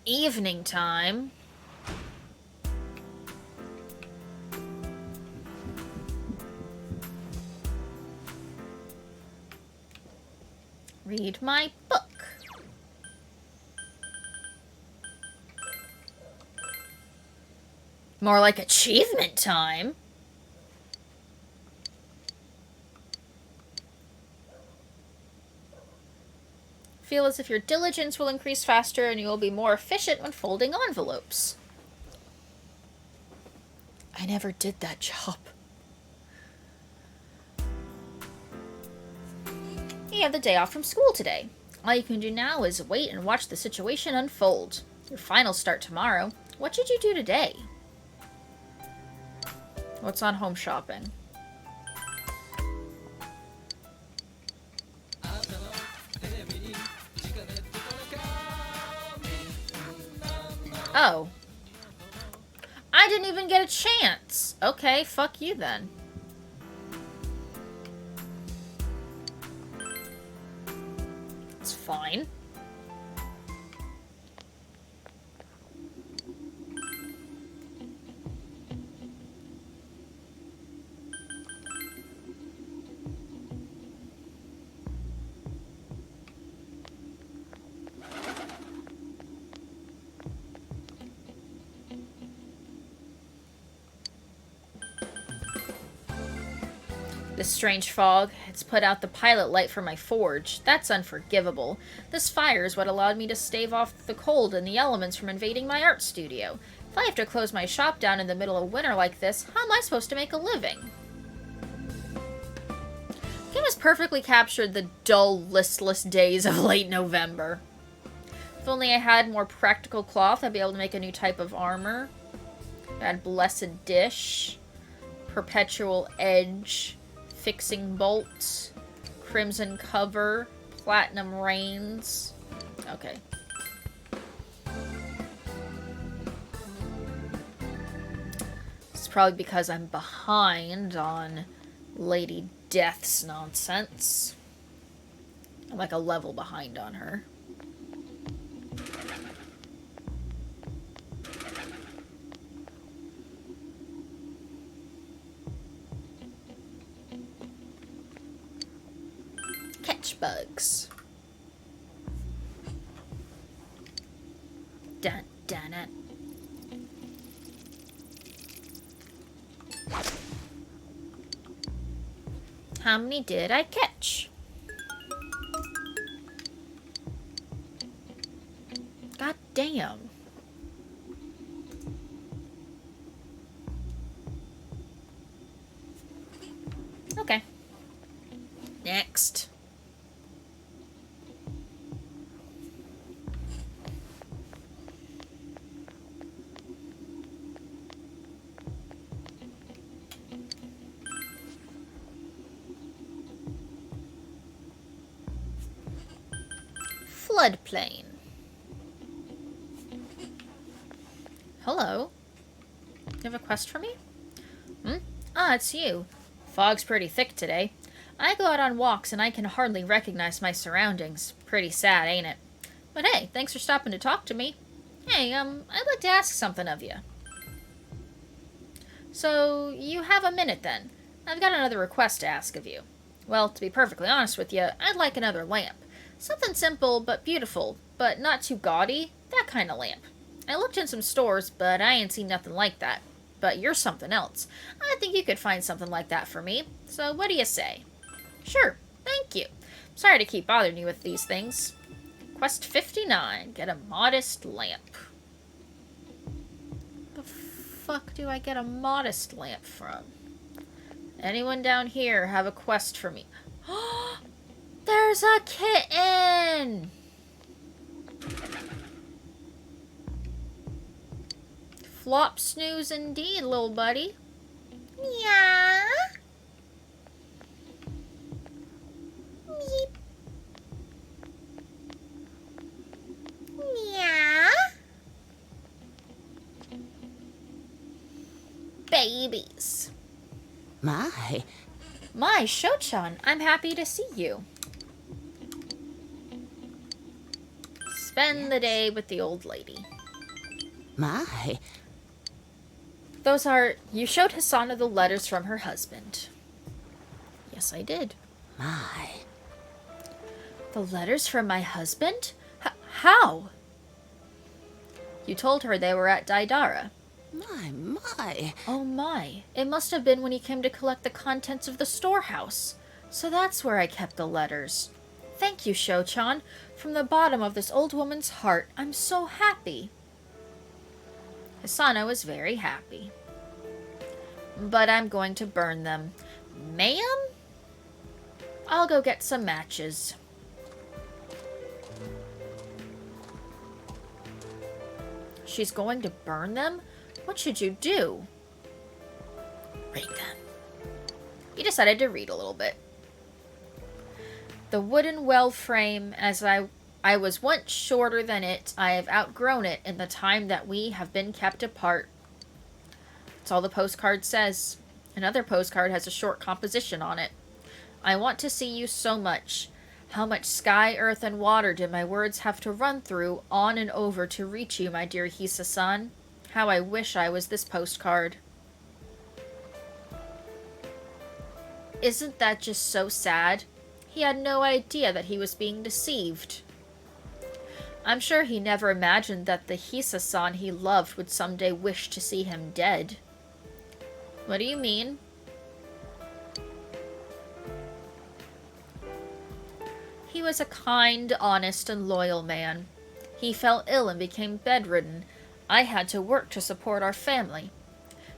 Evening time. Read my book. More like achievement time. Feel as if your diligence will increase faster and you will be more efficient when folding envelopes. I never did that job. You have the day off from school today. All you can do now is wait and watch the situation unfold. Your finals start tomorrow. What did you do today? What's on home shopping? Oh. I didn't even get a chance. Okay, fuck you then. It's fine. This strange fog, it's put out the pilot light for my forge. That's unforgivable. This fire is what allowed me to stave off the cold and the elements from invading my art studio. If I have to close my shop down in the middle of winter like this, how am I supposed to make a living? The game has perfectly captured the dull, listless days of late November. If only I had more practical cloth, I'd be able to make a new type of armor. Add Blessed Dish, Perpetual Edge, Fixing Bolts, Crimson Cover, Platinum Rains. Okay. It's probably because I'm behind on Lady Death's nonsense. I'm like a level behind on her. bugs. Dun dun dun. How many did I catch? God damn. Okay. Next. Floodplain. Hello. You have a quest for me? Ah, it's you. Fog's pretty thick today. I go out on walks and I can hardly recognize my surroundings. Pretty sad, ain't it? But hey, thanks for stopping to talk to me. Hey, I'd like to ask something of you. So, you have a minute then. I've got another request to ask of you. Well, to be perfectly honest with you, I'd like another lamp. Something simple but beautiful, but not too gaudy. That kind of lamp. I looked in some stores, but I ain't seen nothing like that. But you're something else. I think you could find something like that for me. So what do you say? Sure, thank you. Sorry to keep bothering you with these things. Quest 59. Get a modest lamp. The fuck do I get a modest lamp from? Anyone down here have a quest for me? There's a kitten! Flop snooze indeed, little buddy. Yeah. Meep. Yeah. Babies. My. My, Sho-chan, I'm happy to see you. Spend the day with the old lady. My. Those are... You showed Hisana the letters from her husband. Yes, I did. My. The letters from my husband? How? You told her they were at Daidara. My. Oh my. It must have been when he came to collect the contents of the storehouse. So that's where I kept the letters. Thank you, Sho-chan. From the bottom of this old woman's heart, I'm so happy. Hisana was very happy. But I'm going to burn them. Ma'am? I'll go get some matches. She's going to burn them? What should you do? Read them. He decided to read a little bit. The wooden well frame, as I was once shorter than it, I have outgrown it in the time that we have been kept apart. That's all the postcard says. Another postcard has a short composition on it. I want to see you so much. How much sky, earth, and water did my words have to run through, on and over, to reach you, my dear Hisa-san? How I wish I was this postcard. Isn't that just so sad? He had no idea that he was being deceived. I'm sure he never imagined that the Hisa-san he loved would someday wish to see him dead. What do you mean? He was a kind, honest, and loyal man. He fell ill and became bedridden. I had to work to support our family.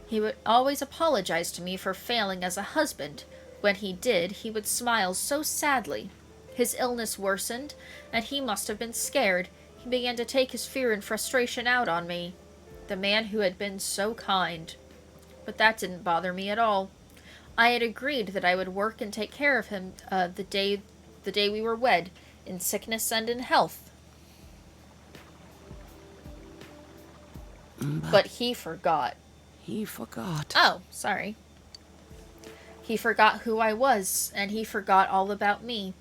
He would always apologize to me for failing as a husband. When he did, he would smile so sadly. His illness worsened, and he must have been scared. He began to take his fear and frustration out on me. The man who had been so kind. But that didn't bother me at all. I had agreed that I would work and take care of him the day we were wed, in sickness and in health. But he forgot. He forgot. Oh, sorry. He forgot who I was, and he forgot all about me.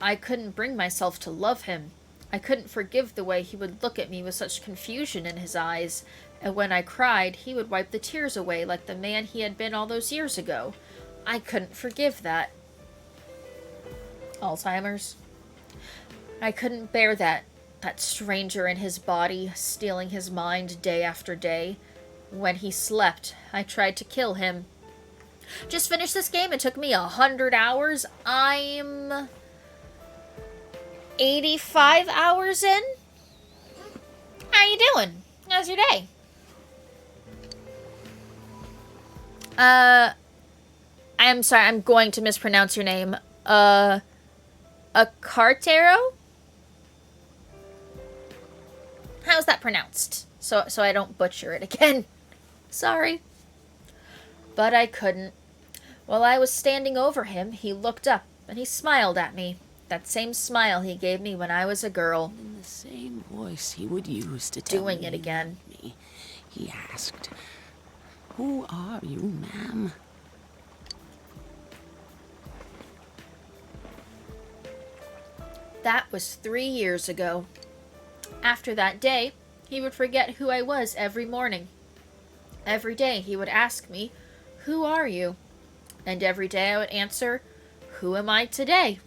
I couldn't bring myself to love him. I couldn't forgive the way he would look at me with such confusion in his eyes, and when I cried, he would wipe the tears away like the man he had been all those years ago. I couldn't forgive that. Alzheimer's. I couldn't bear that stranger in his body, stealing his mind day after day. When he slept, I tried to kill him. Just finished this game. It took me 100 hours. I'm 85 hours in. How you doing? How's your day? I'm sorry, I'm going to mispronounce your name. A Cartero? How's that pronounced? So I don't butcher it again. Sorry. But I couldn't. While I was standing over him, he looked up and he smiled at me. That same smile he gave me when I was a girl. In the same voice he would use to tell Doing it again. me, he asked, "Who are you, ma'am?" That was 3 years ago. After that day, he would forget who I was every morning. Every day he would ask me, "Who are you?" And every day I would answer, "Who am I today?"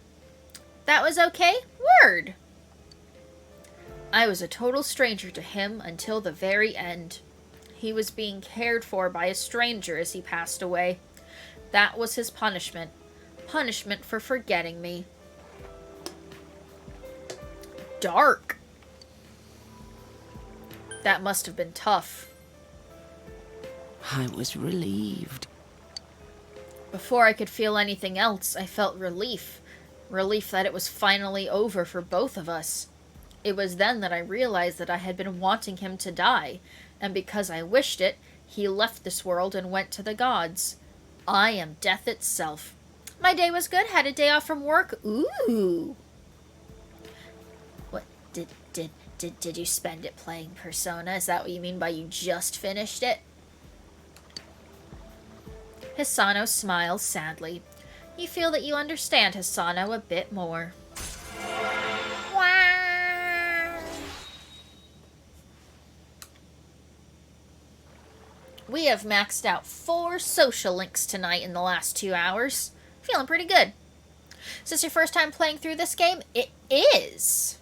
That was okay? Word! I was a total stranger to him until the very end. He was being cared for by a stranger as he passed away. That was his punishment. Punishment for forgetting me. Dark. That must have been tough. I was relieved. Before I could feel anything else, I felt relief. Relief that it was finally over for both of us. It was then that I realized that I had been wanting him to die, and because I wished it, he left this world and went to the gods. I am death itself. My day was good, had a day off from work. Ooh. What, did you spend it playing Persona? Is that what you mean by you just finished it? Hisano smiles sadly. You feel that you understand Hisano a bit more. We have maxed out 4 social links tonight in the last 2 hours. Feeling pretty good. Is this your first time playing through this game? It is.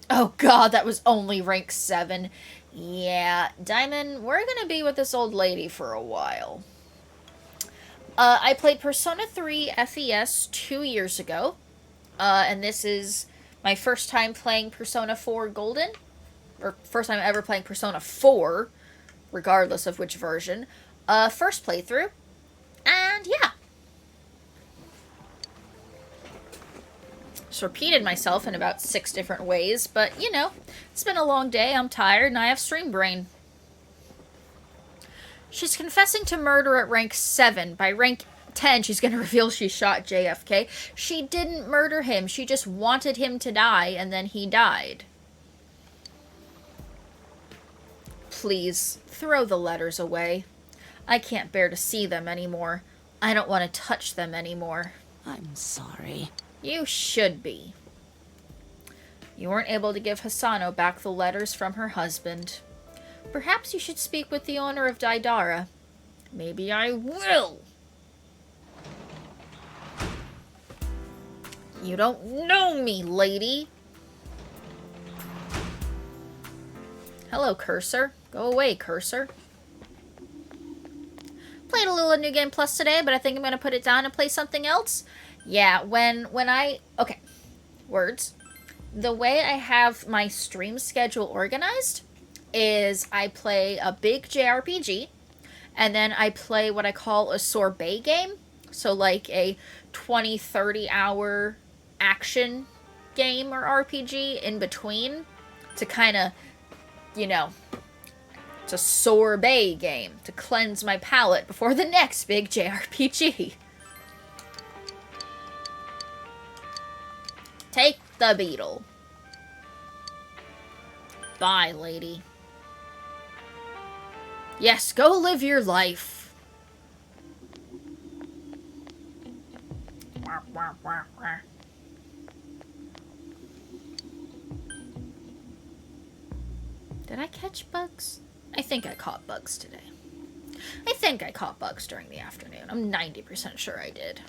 Oh god, that was only rank 7. Yeah, Diamond, we're gonna be with this old lady for a while. I played Persona 3 FES 2 years ago. And this is my first time playing Persona 4 Golden. Or first time ever playing Persona 4, regardless of which version. First playthrough. And yeah. Just repeated myself in about 6 different ways, but you know, it's been a long day, I'm tired, and I have stream brain. She's confessing to murder at rank 7. By rank 10, she's going to reveal she shot JFK. She didn't murder him, she just wanted him to die, and then he died. Please, throw the letters away. I can't bear to see them anymore. I don't want to touch them anymore. I'm sorry. You should be. You weren't able to give Hisano back the letters from her husband. Perhaps you should speak with the owner of Daidara. Maybe I will. You don't know me, lady. Hello, Cursor. Go away, Cursor. Played a little New Game Plus today, but I think I'm going to put it down and play something else. Yeah, when I... Okay. Words. The way I have my stream schedule organized is I play a big JRPG, and then I play what I call a sorbet game. So like a 20-30 hour action game or RPG in between to kind of, you know, it's a sorbet game to cleanse my palate before the next big JRPG. Take the beetle. Bye, lady. Yes, go live your life. Did I catch bugs? I think I caught bugs today. I think I caught bugs during the afternoon. I'm 90% sure I did.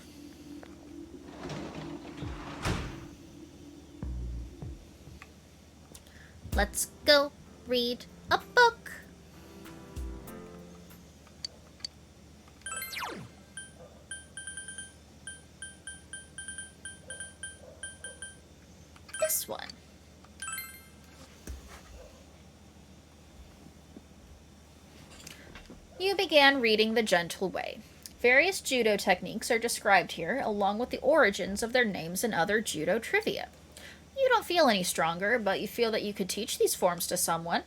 Let's go read a book. This one. You began reading The Gentle Way. Various judo techniques are described here, along with the origins of their names and other judo trivia. You don't feel any stronger, but you feel that you could teach these forms to someone.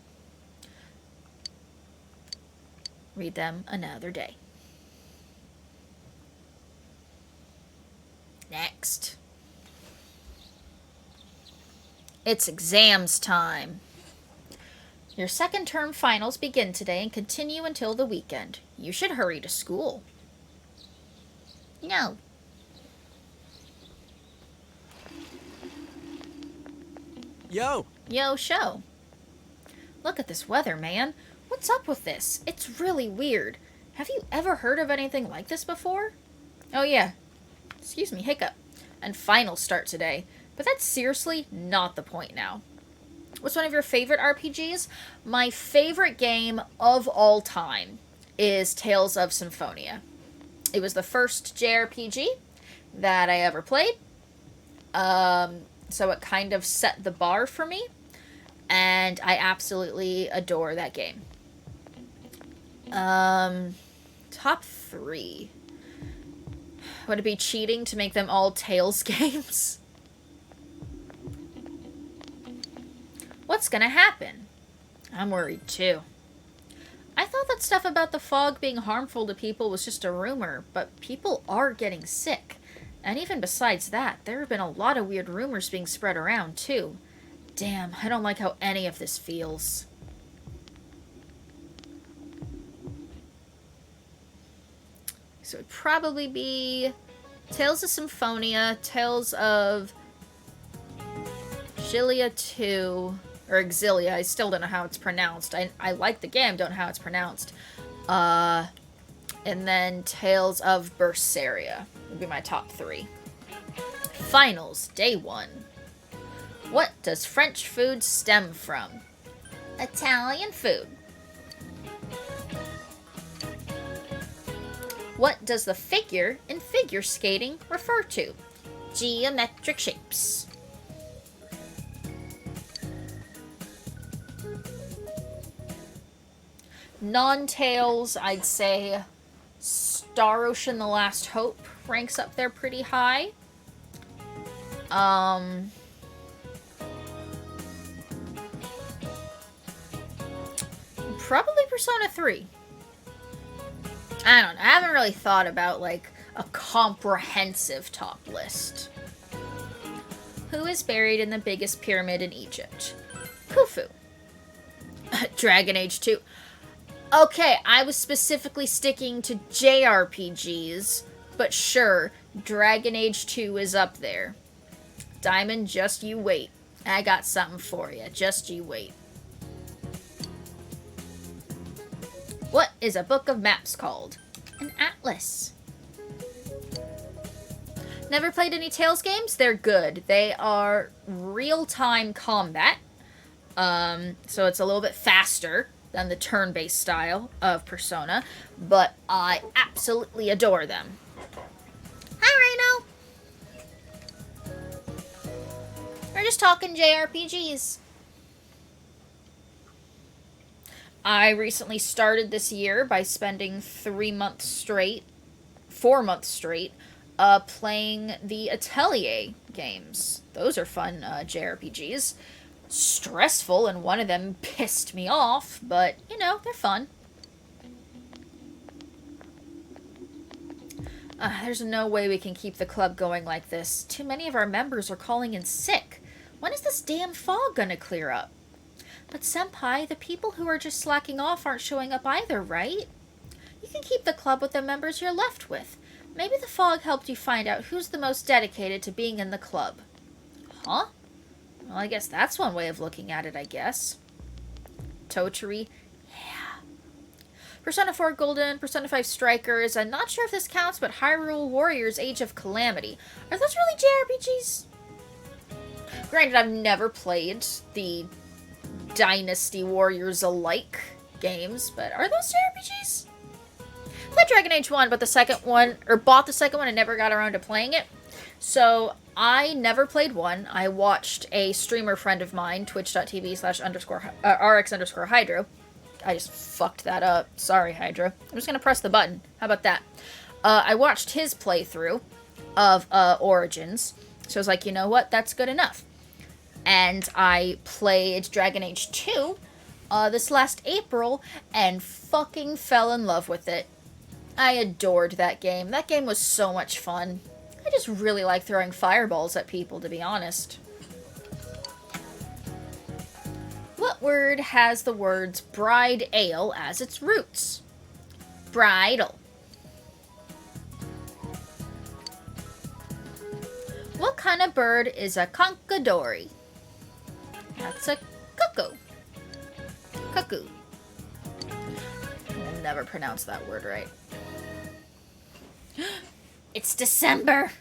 Read them another day. Next. It's exams time. Your second term finals begin today and continue until the weekend. You should hurry to school. No. Yo! Yo, show. Look at this weather, man. What's up with this? It's really weird. Have you ever heard of anything like this before? Oh yeah. Excuse me, hiccup. And finals start today. But that's seriously not the point now. What's one of your favorite RPGs? My favorite game of all time is Tales of Symphonia. It was the first JRPG that I ever played. So it kind of set the bar for me. And I absolutely adore that game. Top 3. Would it be cheating to make them all Tales games? What's gonna happen? I'm worried too. I thought that stuff about the fog being harmful to people was just a rumor, but people are getting sick. And even besides that, there have been a lot of weird rumors being spread around too. Damn, I don't like how any of this feels. So it would probably be Tales of Symphonia, Tales of Xillia 2, or Exilia. I still don't know how it's pronounced. I like the game, don't know how it's pronounced. And then Tales of Berseria would be my top 3. Finals, day 1. What does French food stem from? Italian food. What does the figure in figure skating refer to? Geometric shapes. Non-Tales, I'd say Star Ocean: The Last Hope ranks up there pretty high. Probably Persona 3. I don't know. I haven't really thought about, like, a comprehensive top list. Who is buried in the biggest pyramid in Egypt? Khufu. Dragon Age 2. Okay, I was specifically sticking to JRPGs, but sure, Dragon Age 2 is up there. Diamond, just you wait. I got something for you. Just you wait. What is a book of maps called? An atlas. Never played any Tales games? They're good. They are real-time combat. So it's a little bit faster than the turn-based style of Persona. But I absolutely adore them. Hi, Rhino! We're just talking JRPGs. I recently started this year by spending 4 months straight, playing the Atelier games. Those are fun JRPGs. Stressful, and one of them pissed me off, but, you know, they're fun. There's no way we can keep the club going like this. Too many of our members are calling in sick. When is this damn fog gonna clear up? But Senpai, the people who are just slacking off aren't showing up either, right? You can keep the club with the members you're left with. Maybe the fog helped you find out who's the most dedicated to being in the club. Huh? Well, I guess that's one way of looking at it, I guess. Totori? Yeah. Persona 4 Golden, Persona 5 Strikers, I'm not sure if this counts, but Hyrule Warriors Age of Calamity. Are those really JRPGs? Granted, I've never played the Dynasty Warriors alike games, but are those JRPGs? I played Dragon Age 1, but the second one, or bought the second one and never got around to playing it. So I never played 1. I watched a streamer friend of mine, twitch.tv/RX_Hydro. I just fucked that up. Sorry, Hydro. I'm just going to press the button. How about that? I watched his playthrough of Origins. So I was like, you know what? That's good enough. And I played Dragon Age 2 this last April and fucking fell in love with it. I adored that game. That game was so much fun. I just really like throwing fireballs at people, to be honest. What word has the words bride ale as its roots? Bridal. What kind of bird is a conchidori? That's a cuckoo. Cuckoo. I'll never pronounce that word right. It's December.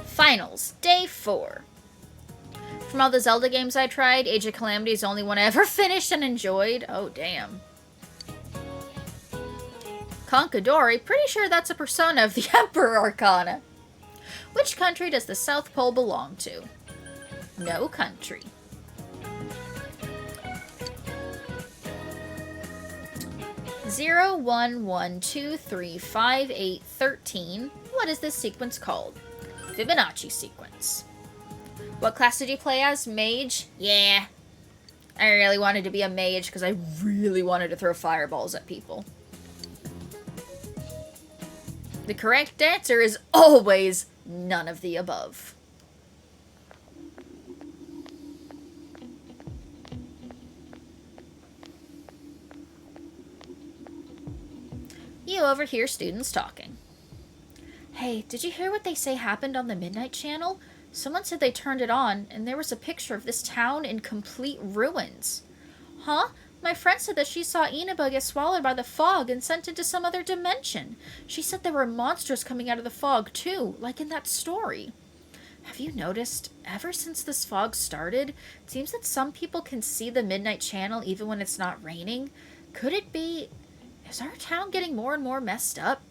Finals, day 4. From all the Zelda games I tried, Age of Calamity is the only one I ever finished and enjoyed. Oh, damn. Conchidori, pretty sure that's a persona of the Emperor Arcana. Which country does the South Pole belong to? No country. Zero, 1, 1, 2, 3, 5, 8, 13. What is this sequence called? Fibonacci sequence. What class did you play as? Mage? Yeah. I really wanted to be a mage because I really wanted to throw fireballs at people. The correct answer is always none of the above. You overhear students talking. Hey, did you hear what they say happened on the Midnight Channel? Someone said they turned it on, and there was a picture of this town in complete ruins. Huh? My friend said that she saw Inaba get swallowed by the fog and sent into some other dimension. She said there were monsters coming out of the fog, too, like in that story. Have you noticed, ever since this fog started, it seems that some people can see the Midnight Channel even when it's not raining? Could it be... Is our town getting more and more messed up?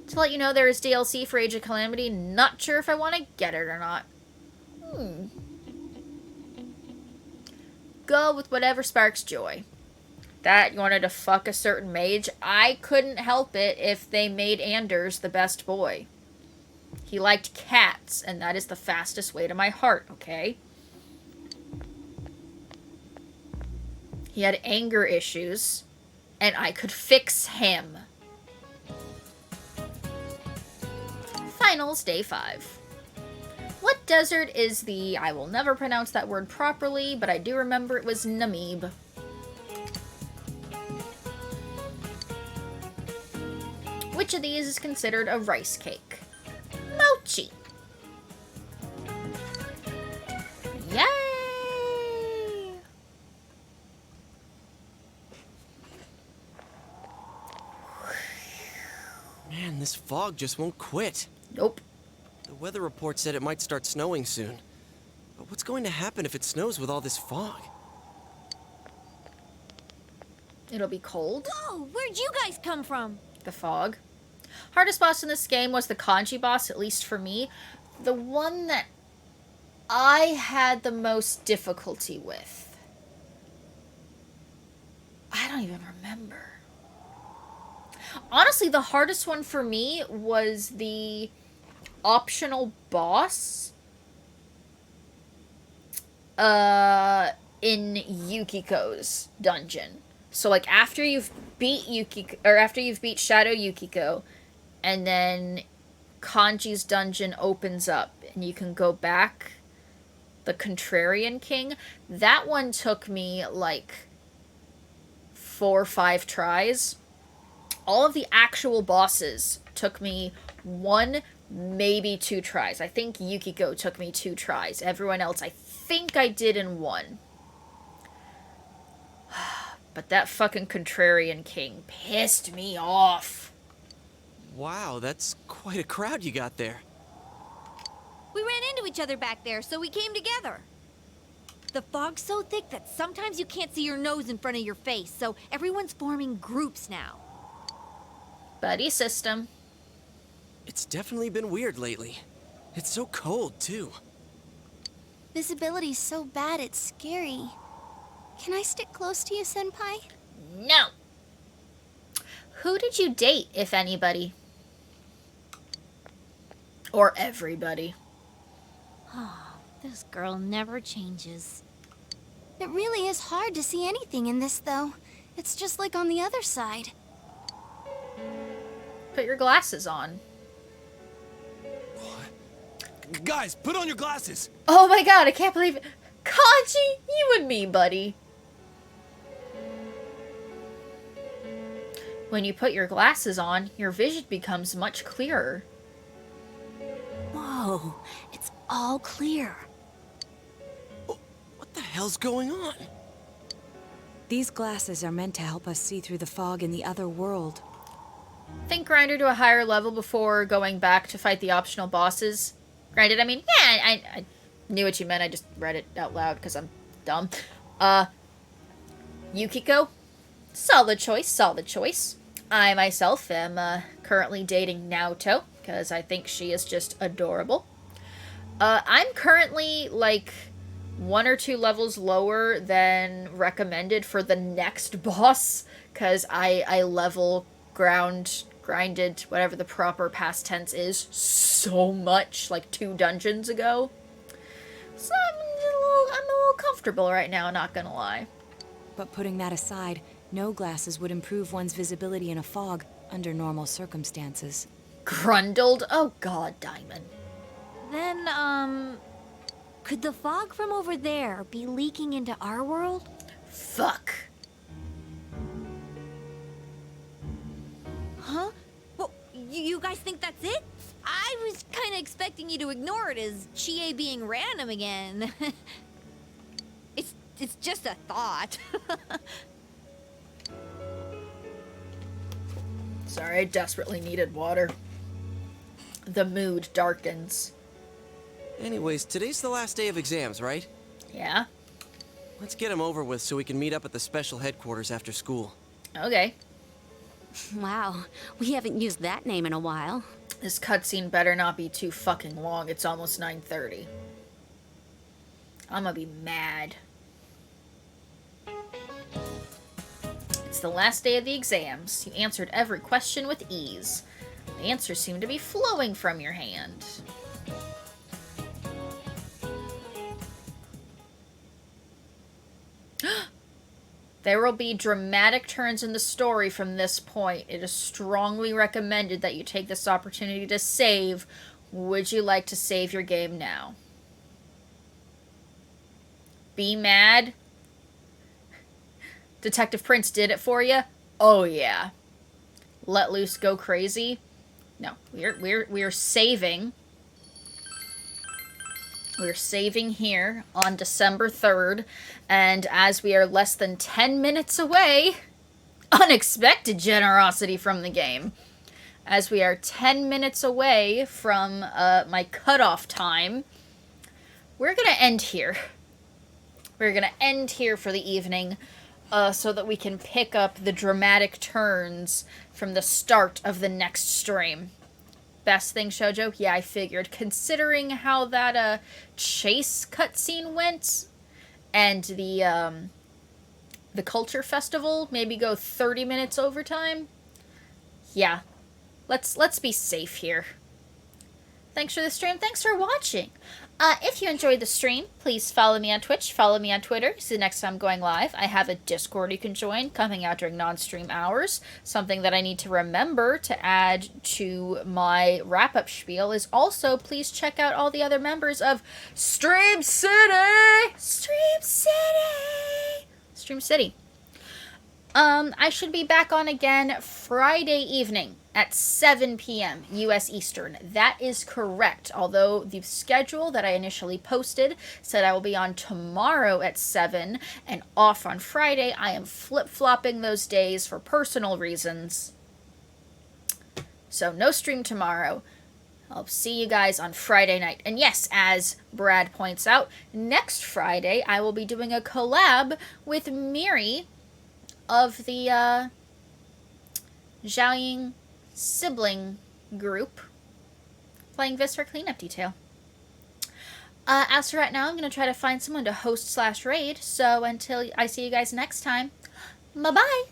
To let you know, there is DLC for Age of Calamity. Not sure if I want to get it or not. Go with whatever sparks joy. That you wanted to fuck a certain mage? I couldn't help it if they made Anders the best boy. He liked cats, and that is the fastest way to my heart, okay? He had anger issues, and I could fix him. Finals, day 5. What desert is the... I will never pronounce that word properly, but I do remember it was Namib. Which of these is considered a rice cake? Mochi. Yay! Man, this fog just won't quit. Nope. The weather report said it might start snowing soon. But what's going to happen if it snows with all this fog? It'll be cold. Whoa, where'd you guys come from? The fog. Hardest boss in this game was the kanji boss, at least for me. The one that I had the most difficulty with. I don't even remember. Honestly, the hardest one for me was the optional boss in Yukiko's dungeon. So like after you've beat Yukiko, or after you've beat Shadow Yukiko, and then Kanji's dungeon opens up and you can go back, the Contrarian King, that one took me like 4 or 5 tries. All of the actual bosses took me 1, maybe 2 tries. I think Yukiko took me 2 tries. Everyone else I think I did in 1. But that fucking Contrarian King pissed me off. Wow, that's quite a crowd you got there. We ran into each other back there, so we came together. The fog's so thick that sometimes you can't see your nose in front of your face, so everyone's forming groups now. Buddy system. It's definitely been weird lately. It's so cold, too. Visibility's so bad it's scary. Can I stick close to you, Senpai? No. Who did you date, if anybody? Or everybody? Oh, this girl never changes. It really is hard to see anything in this, though. It's just like on the other side. Put your glasses on. Guys, put on your glasses! Oh my god, I can't believe it. Kanji, you and me, buddy. When you put your glasses on, your vision becomes much clearer. Whoa, it's all clear. What the hell's going on? These glasses are meant to help us see through the fog in the other world. Think Grinder to a higher level before going back to fight the optional bosses. Granted, I mean, yeah, I knew what you meant. I just read it out loud because I'm dumb. Yukiko, solid choice, solid choice. I myself am currently dating Naoto because I think she is just adorable. I'm currently like 1 or 2 levels lower than recommended for the next boss because I level grinded, whatever the proper past tense is, so much, like 2 dungeons ago. So I'm a little comfortable right now, not gonna lie. But putting that aside, no glasses would improve one's visibility in a fog under normal circumstances. Grundled? Oh god, Diamond. Then, could the fog from over there be leaking into our world? Fuck. Huh? Well, you guys think that's it? I was kind of expecting you to ignore it as Chie being random again. It's just a thought. Sorry, I desperately needed water. The mood darkens. Anyways, today's the last day of exams, right? Yeah? Let's get them over with so we can meet up at the special headquarters after school. Okay. Wow, we haven't used that name in a while. This cutscene better not be too fucking long. It's almost 9:30. I'm gonna be mad. It's the last day of the exams. You answered every question with ease. The answers seem to be flowing from your hand. There will be dramatic turns in the story from this point. It is strongly recommended that you take this opportunity to save. Would you like to save your game now? Be mad? Detective Prince did it for you? Oh yeah. Let loose, go crazy? No, we're saving. We're saving here on December 3rd, and as we are less than 10 minutes away, unexpected generosity from the game. As we are 10 minutes away from my cutoff time, we're gonna end here. We're gonna end here for the evening, so that we can pick up the dramatic turns from the start of the next stream. Best thing, Shoujo? Yeah, I figured. Considering how that chase cutscene went, and the culture festival maybe go 30 minutes overtime. Yeah, let's be safe here. Thanks for the stream. Thanks for watching. If you enjoyed the stream, please follow me on Twitch, follow me on Twitter. See the next time I'm going live. I have a Discord you can join, coming out during non-stream hours. Something that I need to remember to add to my wrap-up spiel is also, please check out all the other members of Stream City! Stream City! Stream City. I should be back on again Friday evening at 7 p.m. U.S. Eastern. That is correct, although the schedule that I initially posted said I will be on tomorrow at 7 and off on Friday. I am flip-flopping those days for personal reasons. So no stream tomorrow. I'll see you guys on Friday night. And yes, as Brad points out, next Friday I will be doing a collab with Miri of the Zhaoying sibling group playing Viscera Cleanup Detail. As for right now, I'm going to try to find someone to host/raid, so until I see you guys next time, bye-bye!